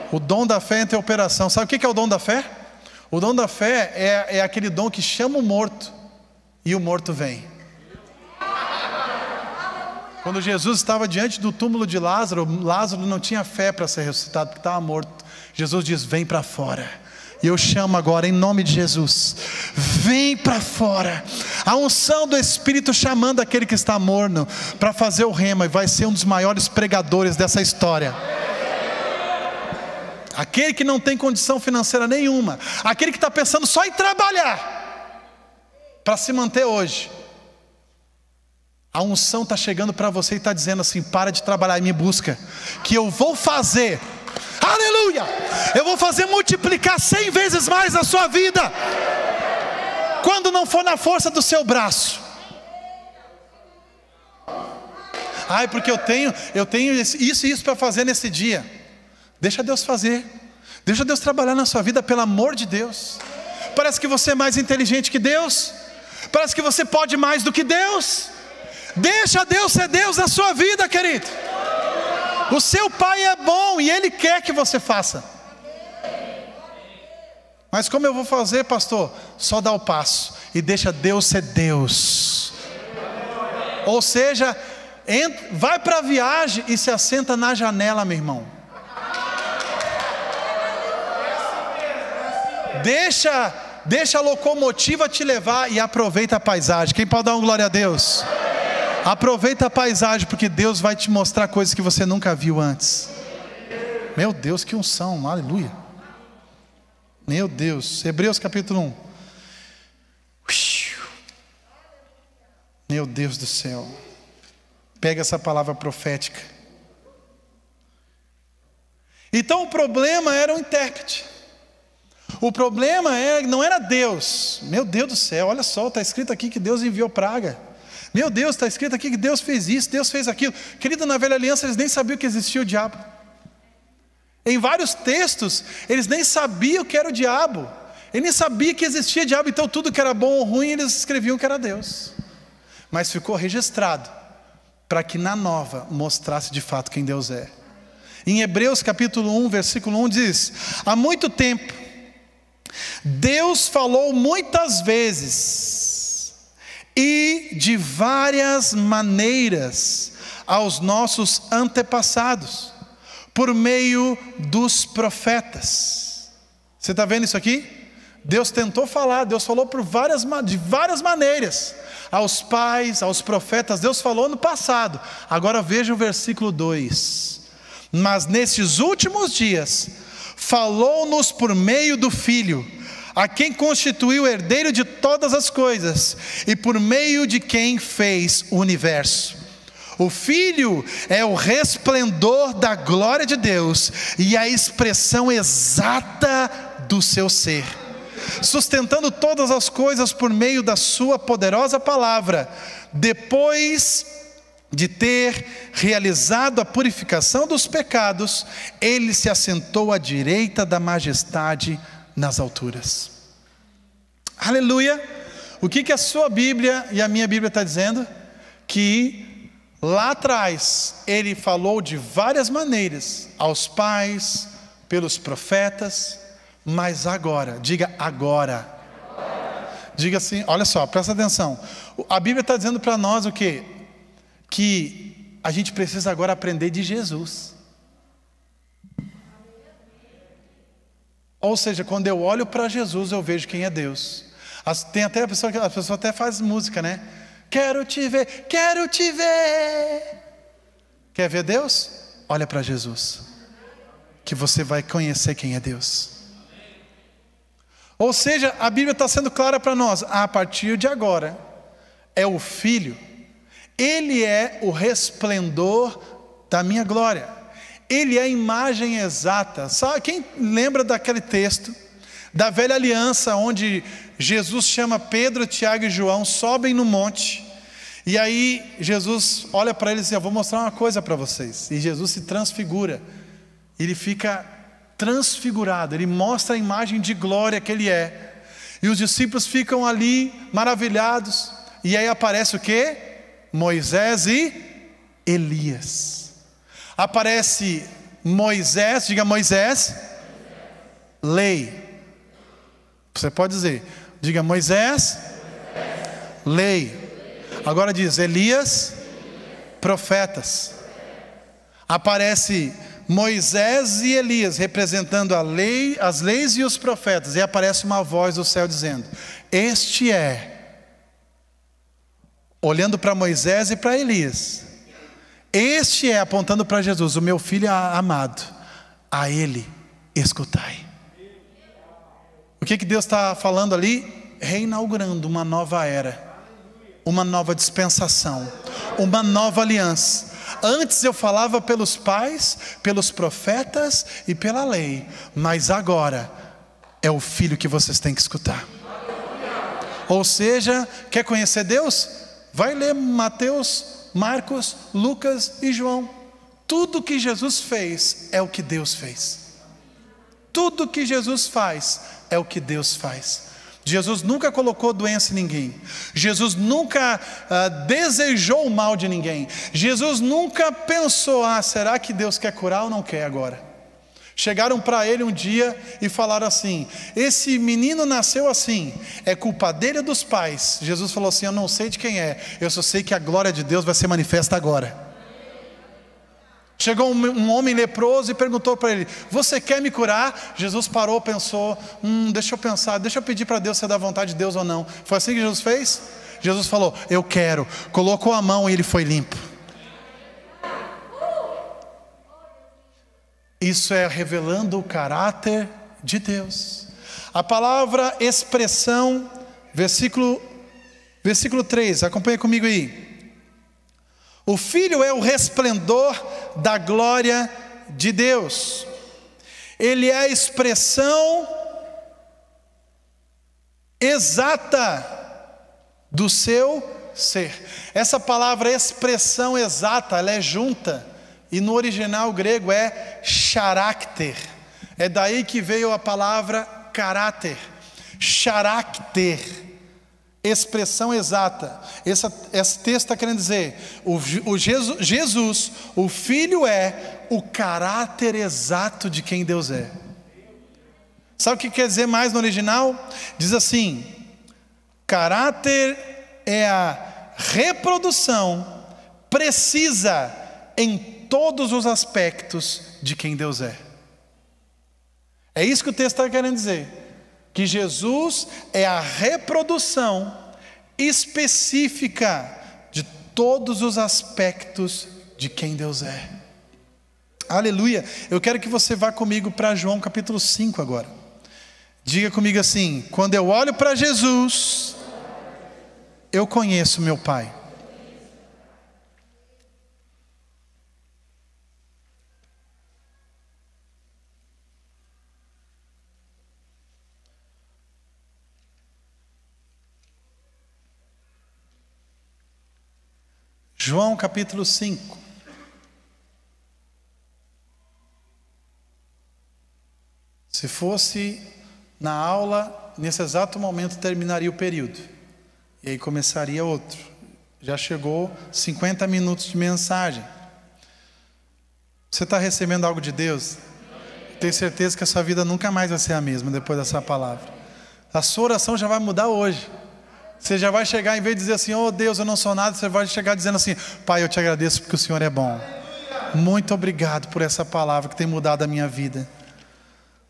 O dom da fé entra em operação. Sabe o que é o dom da fé? O dom da fé é aquele dom que chama o morto, e o morto vem. Quando Jesus estava diante do túmulo de Lázaro, Lázaro não tinha fé para ser ressuscitado, porque estava morto. Jesus diz: vem para fora. E eu chamo agora em nome de Jesus, vem para fora. A unção do Espírito chamando aquele que está morno para fazer o rema, e vai ser um dos maiores pregadores dessa história. Aquele que não tem condição financeira nenhuma, aquele que está pensando só em trabalhar para se manter hoje, a unção está chegando para você e está dizendo assim: para de trabalhar e me busca, que eu vou fazer, aleluia, eu vou fazer multiplicar 100 vezes mais a sua vida, quando não for na força do seu braço. Ai, porque eu tenho isso e isso para fazer nesse dia. Deixa Deus fazer, deixa Deus trabalhar na sua vida, pelo amor de Deus. Parece que você é mais inteligente que Deus, parece que você pode mais do que Deus. Deixa Deus ser Deus na sua vida, querido. O seu Pai é bom e Ele quer que você faça. Mas como eu vou fazer, pastor? Só dá o passo e deixa Deus ser Deus. Ou seja, vai para a viagem e se assenta na janela, meu irmão. Deixa a locomotiva te levar e aproveita a paisagem. Quem pode dar uma glória a Deus? Aproveita a paisagem, porque Deus vai te mostrar coisas que você nunca viu antes. Meu Deus, que unção, aleluia. Meu Deus, Hebreus capítulo 1. Meu Deus do céu. Pega essa palavra profética. Então o problema era o intérprete. O problema não era Deus. Meu Deus do céu, olha só, está escrito aqui que Deus enviou praga. Meu Deus, está escrito aqui que Deus fez isso, Deus fez aquilo. Querido, na velha aliança eles nem sabiam que existia o diabo. Em vários textos, eles nem sabiam que era o diabo. Eles nem sabiam que existia diabo, então tudo que era bom ou ruim, eles escreviam que era Deus. Mas ficou registrado, para que na nova mostrasse de fato quem Deus é. Em Hebreus capítulo 1, versículo 1 diz: há muito tempo, Deus falou muitas vezes e de várias maneiras aos nossos antepassados, por meio dos profetas. Você está vendo isso aqui? Deus tentou falar, Deus falou de várias maneiras, aos pais, aos profetas. Deus falou no passado. Agora veja o versículo 2: mas nesses últimos dias, falou-nos por meio do Filho, a quem constituiu o herdeiro de todas as coisas, e por meio de quem fez o universo. O Filho é o resplendor da glória de Deus e a expressão exata do seu ser, sustentando todas as coisas por meio da sua poderosa palavra. Depois de ter realizado a purificação dos pecados, ele se assentou à direita da majestade nas alturas. Aleluia! O que a sua Bíblia e a minha Bíblia está dizendo? Que lá atrás ele falou de várias maneiras aos pais, pelos profetas, mas agora, diga agora. Diga assim, olha só, presta atenção. A Bíblia está dizendo para nós o quê? Que a gente precisa agora aprender de Jesus. Ou seja, quando eu olho para Jesus, eu vejo quem é Deus. Tem até a pessoa até faz música, né? Quero te ver, quero te ver. Quer ver Deus? Olha para Jesus, que você vai conhecer quem é Deus. Ou seja, a Bíblia está sendo clara para nós. A partir de agora, é o Filho. Ele é o resplendor da minha glória. Ele é a imagem exata. Sabe, quem lembra daquele texto da velha aliança, onde Jesus chama Pedro, Tiago e João, sobem no monte, e aí Jesus olha para eles e diz: eu vou mostrar uma coisa para vocês. E Jesus se transfigura, ele fica transfigurado, ele mostra a imagem de glória que ele é, e os discípulos ficam ali maravilhados, e aí aparece o quê? Moisés e Elias. Aparece Moisés, diga Moisés, lei. Você pode dizer, diga Moisés, lei. Agora diz Elias, profetas. Aparece Moisés e Elias representando a lei, as leis e os profetas, e aparece uma voz do céu dizendo: este é, olhando para Moisés e para Elias, este é, apontando para Jesus, o meu filho amado, a ele escutai. O que Deus está falando ali? Reinaugurando uma nova era, uma nova dispensação, uma nova aliança. Antes eu falava pelos pais, pelos profetas e pela lei, mas agora é o filho que vocês têm que escutar. Ou seja, quer conhecer Deus? Vai ler Mateus, Marcos, Lucas e João. Tudo que Jesus fez é o que Deus fez. Tudo que Jesus faz é o que Deus faz. Jesus nunca colocou doença em ninguém. Jesus nunca desejou o mal de ninguém. Jesus nunca pensou: será que Deus quer curar ou não quer agora? Chegaram para ele um dia e falaram assim: esse menino nasceu assim, é culpa dele ou dos pais? Jesus falou assim: eu não sei de quem é, eu só sei que a glória de Deus vai ser manifesta agora. Chegou um homem leproso e perguntou para ele: você quer me curar? Jesus parou, pensou: deixa eu pensar, deixa eu pedir para Deus se é da vontade de Deus ou não. Foi assim que Jesus fez? Jesus falou: eu quero. Colocou a mão e ele foi limpo. Isso é revelando o caráter de Deus. A palavra expressão, versículo 3, acompanha comigo aí. O Filho é o resplendor da glória de Deus. Ele é a expressão exata do seu ser. Essa palavra expressão exata, ela é junta. E no original grego é charakter. É daí que veio a palavra caráter. Charakter. Expressão exata. Esse texto está querendo dizer: Jesus, o Filho, é o caráter exato de quem Deus é. Sabe o que quer dizer mais no original? Diz assim: caráter é a reprodução precisa em todos os aspectos de quem Deus é. É isso que o texto está querendo dizer. Que Jesus é a reprodução específica de todos os aspectos de quem Deus é. Aleluia. Eu quero que você vá comigo para João capítulo 5 agora. Diga comigo assim: quando eu olho para Jesus, eu conheço meu Pai. João capítulo 5. Se fosse na aula, nesse exato momento terminaria o período. E aí começaria outro. Já chegou 50 minutos de mensagem. Você está recebendo algo de Deus? Tenho certeza que a sua vida nunca mais vai ser a mesma depois dessa palavra. A sua oração já vai mudar hoje. Você já vai chegar, em vez de dizer assim: oh Deus, eu não sou nada, você vai chegar dizendo assim: Pai, eu te agradeço porque o Senhor é bom. Muito obrigado por essa palavra que tem mudado a minha vida.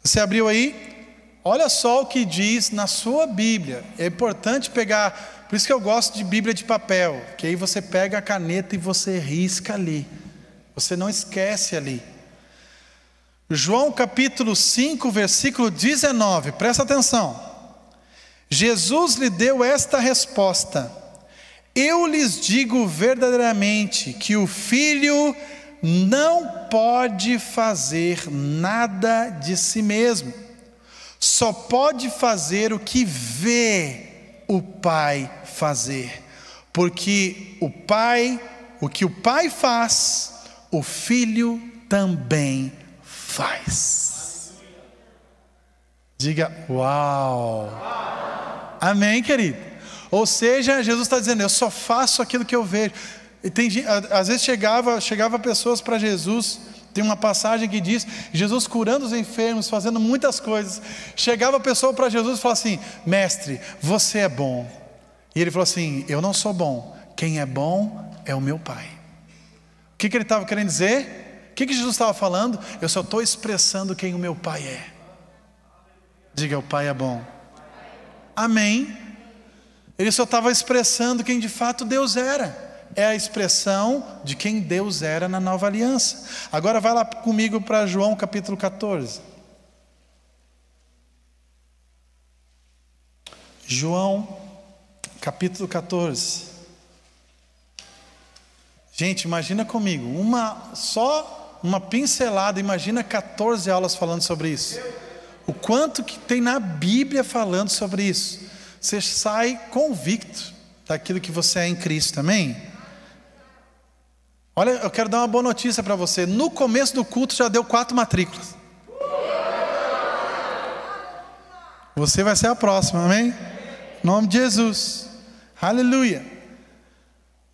Você abriu aí? Olha só o que diz na sua Bíblia. É importante pegar, por isso que eu gosto de Bíblia de papel, que aí você pega a caneta e você risca ali. Você não esquece ali. João capítulo 5, versículo 19, presta atenção. Jesus lhe deu esta resposta: eu lhes digo verdadeiramente que o Filho não pode fazer nada de si mesmo, só pode fazer o que vê o Pai fazer, porque o que o Pai faz, o Filho também faz. Diga uau! Amém, querido? Ou seja, Jesus está dizendo: eu só faço aquilo que eu vejo. E às vezes chegava pessoas para Jesus. Tem uma passagem que diz: Jesus curando os enfermos, fazendo muitas coisas. Chegava a pessoa para Jesus e falava assim: mestre, você é bom. E ele falou assim: eu não sou bom, quem é bom é o meu Pai. O que ele estava querendo dizer? que Jesus estava falando? Eu só estou expressando quem o meu Pai é. Diga, o Pai é bom. Amém. Ele só estava expressando quem de fato Deus era. É a expressão de quem Deus era na nova aliança. Agora vai lá comigo para João capítulo 14. João capítulo 14. Gente, imagina comigo, só uma pincelada, imagina 14 aulas falando sobre isso. O quanto que tem na Bíblia falando sobre isso. Você sai convicto daquilo que você é em Cristo, amém? Olha, eu quero dar uma boa notícia para você. No começo do culto já deu 4 matrículas. Você vai ser a próxima, amém? Em nome de Jesus. Aleluia.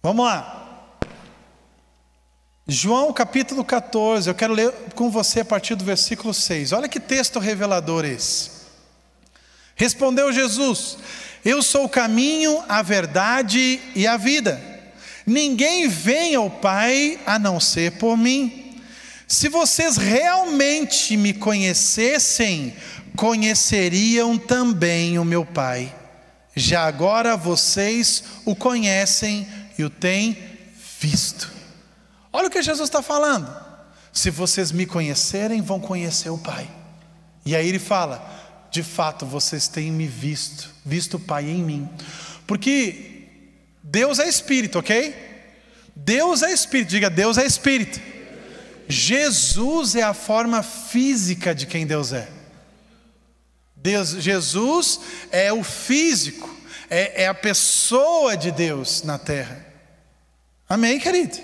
Vamos lá. João capítulo 14, eu quero ler com você a partir do versículo 6. Olha que texto revelador esse. Respondeu Jesus: eu sou o caminho, a verdade e a vida. Ninguém vem ao Pai a não ser por mim. Se vocês realmente me conhecessem, conheceriam também o meu Pai. Já agora vocês o conhecem e o têm visto. Olha o que Jesus está falando. Se vocês me conhecerem, vão conhecer o Pai. E aí ele fala: de fato vocês têm me visto o Pai em mim. Porque Deus é Espírito, ok? Deus é Espírito, diga, Deus é Espírito. Jesus é a forma física de quem Deus é. Jesus é o físico, é a pessoa de Deus na terra. Amém, querido?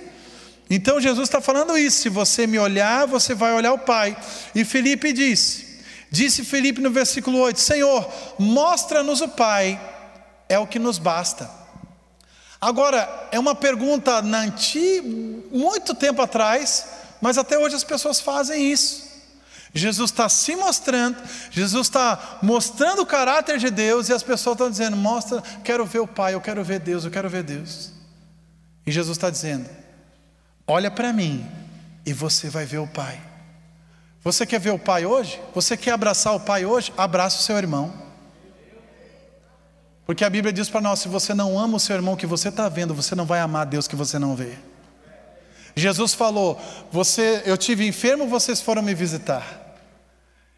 Então Jesus está falando isso: se você me olhar, você vai olhar o Pai. E Filipe disse Filipe no versículo 8: Senhor, mostra-nos o Pai, é o que nos basta. Agora, é uma pergunta muito tempo atrás, mas até hoje as pessoas fazem isso. Jesus está se mostrando, Jesus está mostrando o caráter de Deus, e as pessoas estão dizendo: mostra, quero ver o Pai, eu quero ver Deus, eu quero ver Deus. E Jesus está dizendo: olha para mim e você vai ver o Pai. Você quer ver o Pai hoje? Você quer abraçar o Pai hoje? Abraça o seu irmão. Porque a Bíblia diz para nós: se você não ama o seu irmão que você está vendo, você não vai amar Deus que você não vê. Jesus falou: eu estive enfermo, vocês foram me visitar.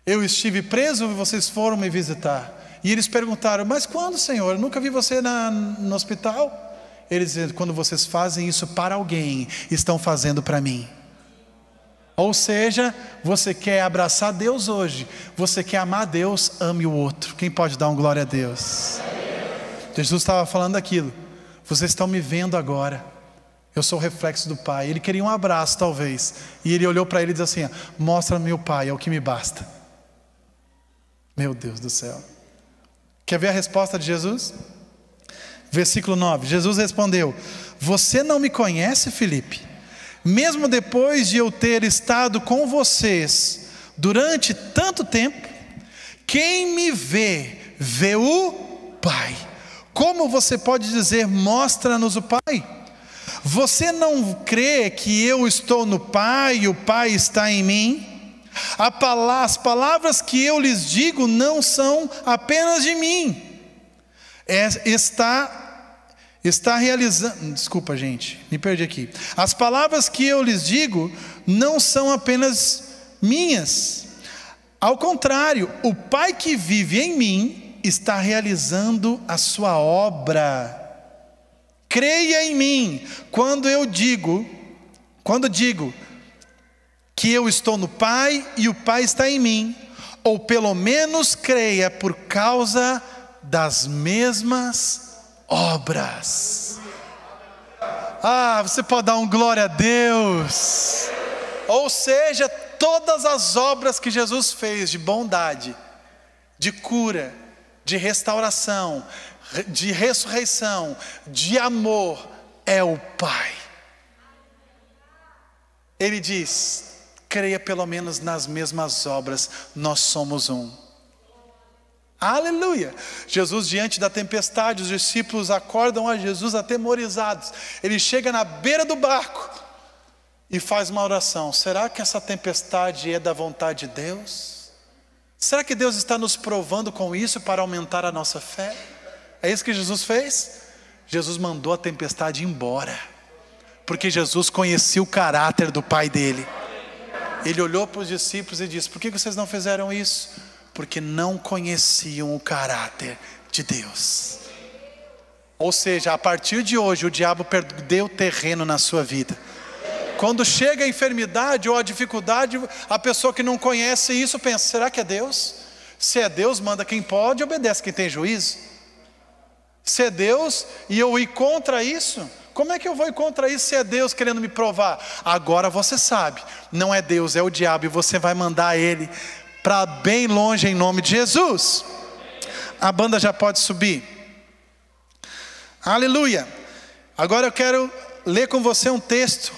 Eu estive preso, vocês foram me visitar. E eles perguntaram: mas quando, Senhor? Eu nunca vi você no hospital. Eles dizem: quando vocês fazem isso para alguém, estão fazendo para mim. Ou seja, você quer abraçar Deus hoje, você quer amar Deus, ame o outro. Quem pode dar um glória a Deus? Jesus estava falando aquilo: vocês estão me vendo agora, eu sou o reflexo do Pai. Ele queria um abraço talvez, e ele olhou para ele e disse assim: mostra-me o Pai, é o que me basta. Meu Deus do céu. Quer ver a resposta de Jesus? Versículo 9, Jesus respondeu: você não me conhece, Filipe? Mesmo depois de eu ter estado com vocês durante tanto tempo? Quem me vê, vê o Pai. Como você pode dizer: mostra-nos o Pai? Você não crê que eu estou no Pai e o Pai está em mim? As palavras que eu lhes digo não são apenas de mim. Está realizando, desculpa gente, me perdi aqui. As palavras que eu lhes digo não são apenas minhas. Ao contrário, o Pai que vive em mim está realizando a sua obra. Creia em mim quando digo que eu estou no Pai e o Pai está em mim, ou pelo menos creia por causa das mesmas obras. Você pode dar um glória a Deus. Ou seja, todas as obras que Jesus fez de bondade, de cura, de restauração, de ressurreição, de amor, é o Pai. Ele diz: creia pelo menos nas mesmas obras, nós somos um. Aleluia. Jesus, diante da tempestade, os discípulos acordam a Jesus atemorizados. Ele chega na beira do barco e faz uma oração: será que essa tempestade é da vontade de Deus? Será que Deus está nos provando com isso para aumentar a nossa fé? É isso que Jesus fez? Jesus mandou a tempestade embora, porque Jesus conhecia o caráter do Pai dele. Ele olhou para os discípulos e disse: por que vocês não fizeram isso? Porque não conheciam o caráter de Deus. Ou seja, a partir de hoje o diabo perdeu terreno na sua vida. Quando chega a enfermidade ou a dificuldade, a pessoa que não conhece isso pensa: será que é Deus? Se é Deus, manda quem pode, obedece quem tem juízo. Se é Deus e eu ir contra isso, como é que eu vou ir contra isso se é Deus querendo me provar? Agora você sabe, não é Deus, é o diabo, e você vai mandar ele para bem longe em nome de Jesus. A banda já pode subir. Aleluia. Agora eu quero ler com você um texto,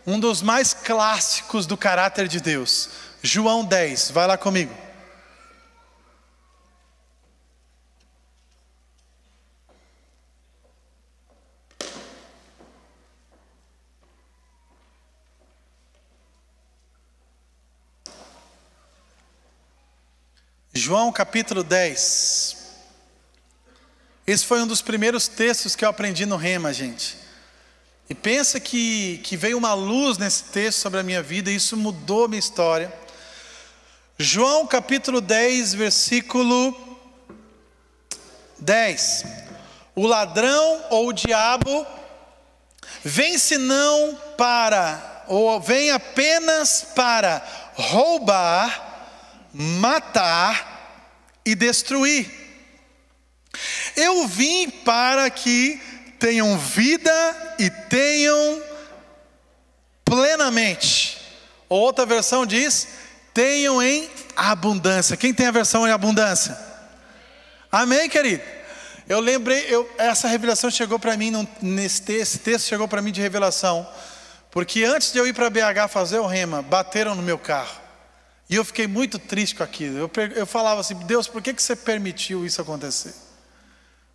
um dos mais clássicos do caráter de Deus. João 10, vai lá comigo. João capítulo 10. Esse foi um dos primeiros textos que eu aprendi no Rema, gente. E pensa que veio uma luz nesse texto sobre a minha vida, e isso mudou a minha história. João capítulo 10, versículo 10. O ladrão ou o diabo vem senão para, ou vem apenas para roubar, matar e destruir. Eu vim para que tenham vida e tenham plenamente. Outra versão diz: tenham em abundância. Quem tem a versão em abundância? Amém, querido? Eu lembrei, essa revelação chegou para mim, esse texto chegou para mim de revelação, porque antes de eu ir para BH fazer o Rema, bateram no meu carro. E eu fiquei muito triste com aquilo. Eu falava assim: Deus, por que você permitiu isso acontecer?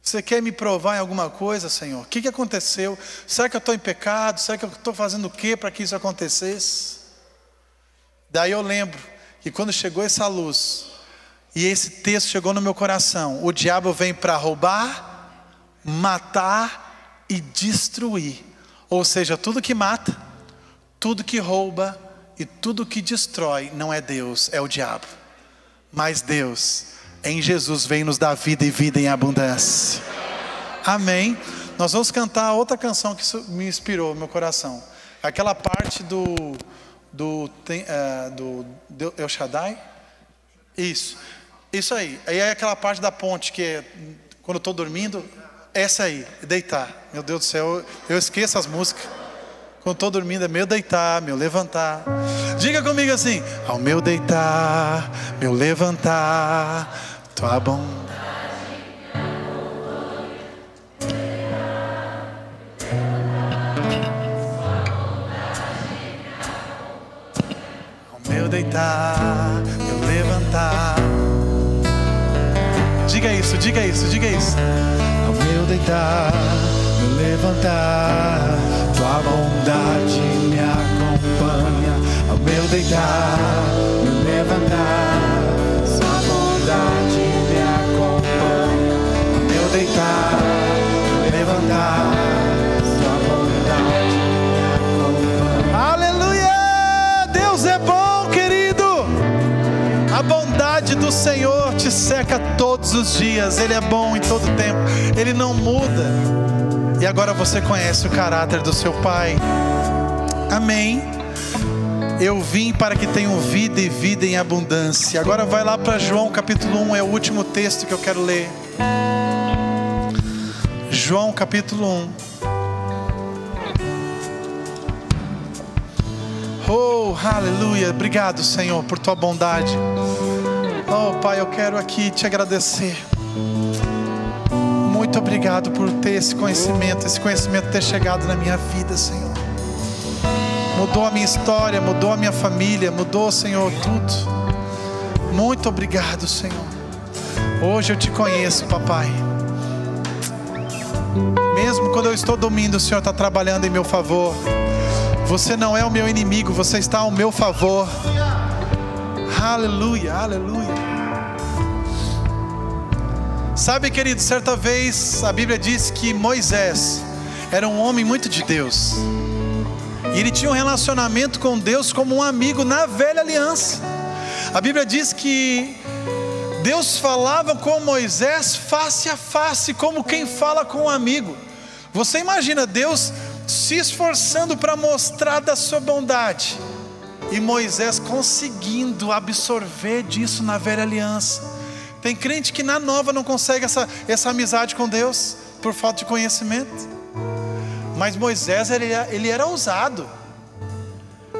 Você quer me provar em alguma coisa, Senhor? O que aconteceu? Será que eu estou em pecado? Será que eu estou fazendo o que para que isso acontecesse? Daí eu lembro que quando chegou essa luz, e esse texto chegou no meu coração: o diabo vem para roubar, matar e destruir. Ou seja, tudo que mata, tudo que rouba e tudo que destrói não é Deus, é o diabo. Mas Deus, em Jesus, vem nos dar vida e vida em abundância. Amém. Nós vamos cantar outra canção que me inspirou no meu coração. Aquela parte do El Shaddai. Isso aí. Aí é aquela parte da ponte que é quando eu estou dormindo. Essa aí, deitar. Meu Deus do céu, eu esqueço as músicas. Quando estou dormindo é meu deitar, meu levantar. Diga comigo assim: ao meu deitar, meu levantar, tua bondade. Ao meu deitar, meu levantar. Diga isso, diga isso, diga isso. Ao meu deitar, meu levantar, tua bondade me acompanha. Ao meu deitar, meu levantar, sua bondade me acompanha. Ao meu deitar, meu levantar, sua bondade me acompanha. Aleluia! Deus é bom, querido. A bondade do Senhor te cerca todos os dias. Ele é bom em todo tempo, Ele não muda. E agora você conhece o caráter do seu Pai. Amém. Eu vim para que tenham vida e vida em abundância. Agora vai lá para João capítulo 1, é o último texto que eu quero ler. João capítulo 1. Oh, aleluia. Obrigado, Senhor, por tua bondade. Oh, Pai, eu quero aqui te agradecer. Muito obrigado por ter esse conhecimento ter chegado na minha vida, Senhor. Mudou a minha história, mudou a minha família, mudou, Senhor, tudo. Muito obrigado, Senhor. Hoje eu te conheço, Papai. Mesmo quando eu estou dormindo, o Senhor está trabalhando em meu favor. Você não é o meu inimigo, você está ao meu favor. Aleluia, aleluia. Sabe, querido, certa vez a Bíblia diz que Moisés era um homem muito de Deus. E ele tinha um relacionamento com Deus como um amigo na velha aliança. A Bíblia diz que Deus falava com Moisés face a face, como quem fala com um amigo. Você imagina Deus se esforçando para mostrar da sua bondade, e Moisés conseguindo absorver disso na velha aliança. Tem crente que na nova não consegue essa amizade com Deus, por falta de conhecimento. Mas Moisés, ele era ousado.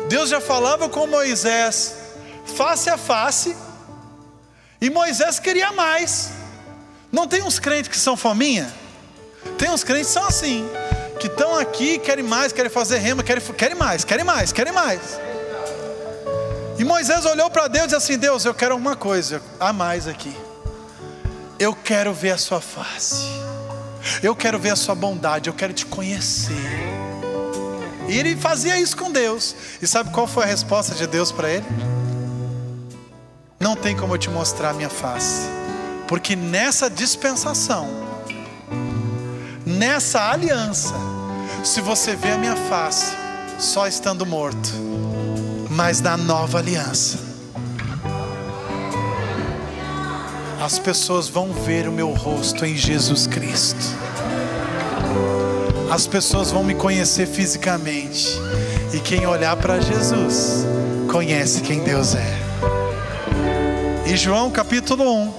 Deus já falava com Moisés face a face, e Moisés queria mais. Não tem uns crentes que são fominha? Tem uns crentes que são assim, que estão aqui, querem mais, querem fazer rema, querem mais. E Moisés olhou para Deus e disse assim: Deus, eu quero uma coisa a mais aqui. Eu quero ver a sua face, eu quero ver a sua bondade, eu quero te conhecer. E ele fazia isso com Deus. E sabe qual foi a resposta de Deus para ele? Não tem como eu te mostrar a minha face, porque nessa dispensação, nessa aliança, se você vê a minha face só estando morto, mas na nova aliança, as pessoas vão ver o meu rosto em Jesus Cristo. As pessoas vão me conhecer fisicamente, e quem olhar para Jesus conhece quem Deus é. E João capítulo 1,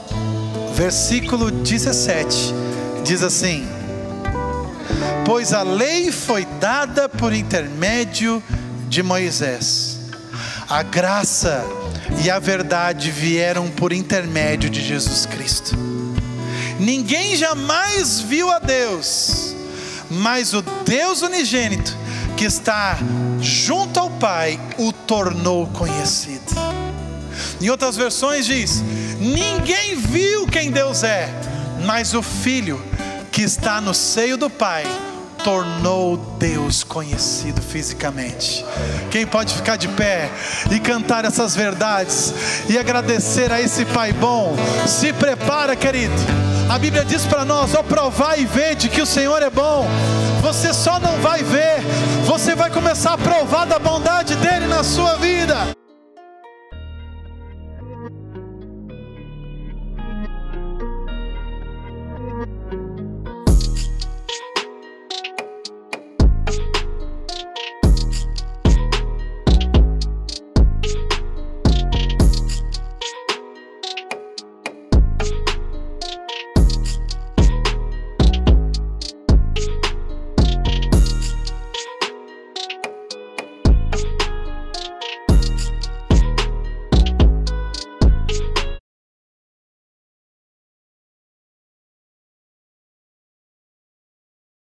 versículo 17, diz assim: pois a lei foi dada por intermédio de Moisés, a graça e a verdade vieram por intermédio de Jesus Cristo. Ninguém jamais viu a Deus, mas o Deus unigênito, que está junto ao Pai, o tornou conhecido. Em outras versões diz: ninguém viu quem Deus é, mas o Filho que está no seio do Pai tornou Deus conhecido fisicamente. Quem pode ficar de pé e cantar essas verdades e agradecer a esse Pai bom? Se prepara, querido. A Bíblia diz para nós: ó, provai e vede que o Senhor é bom. Você só não vai ver, você vai começar a provar da bondade dele na sua vida.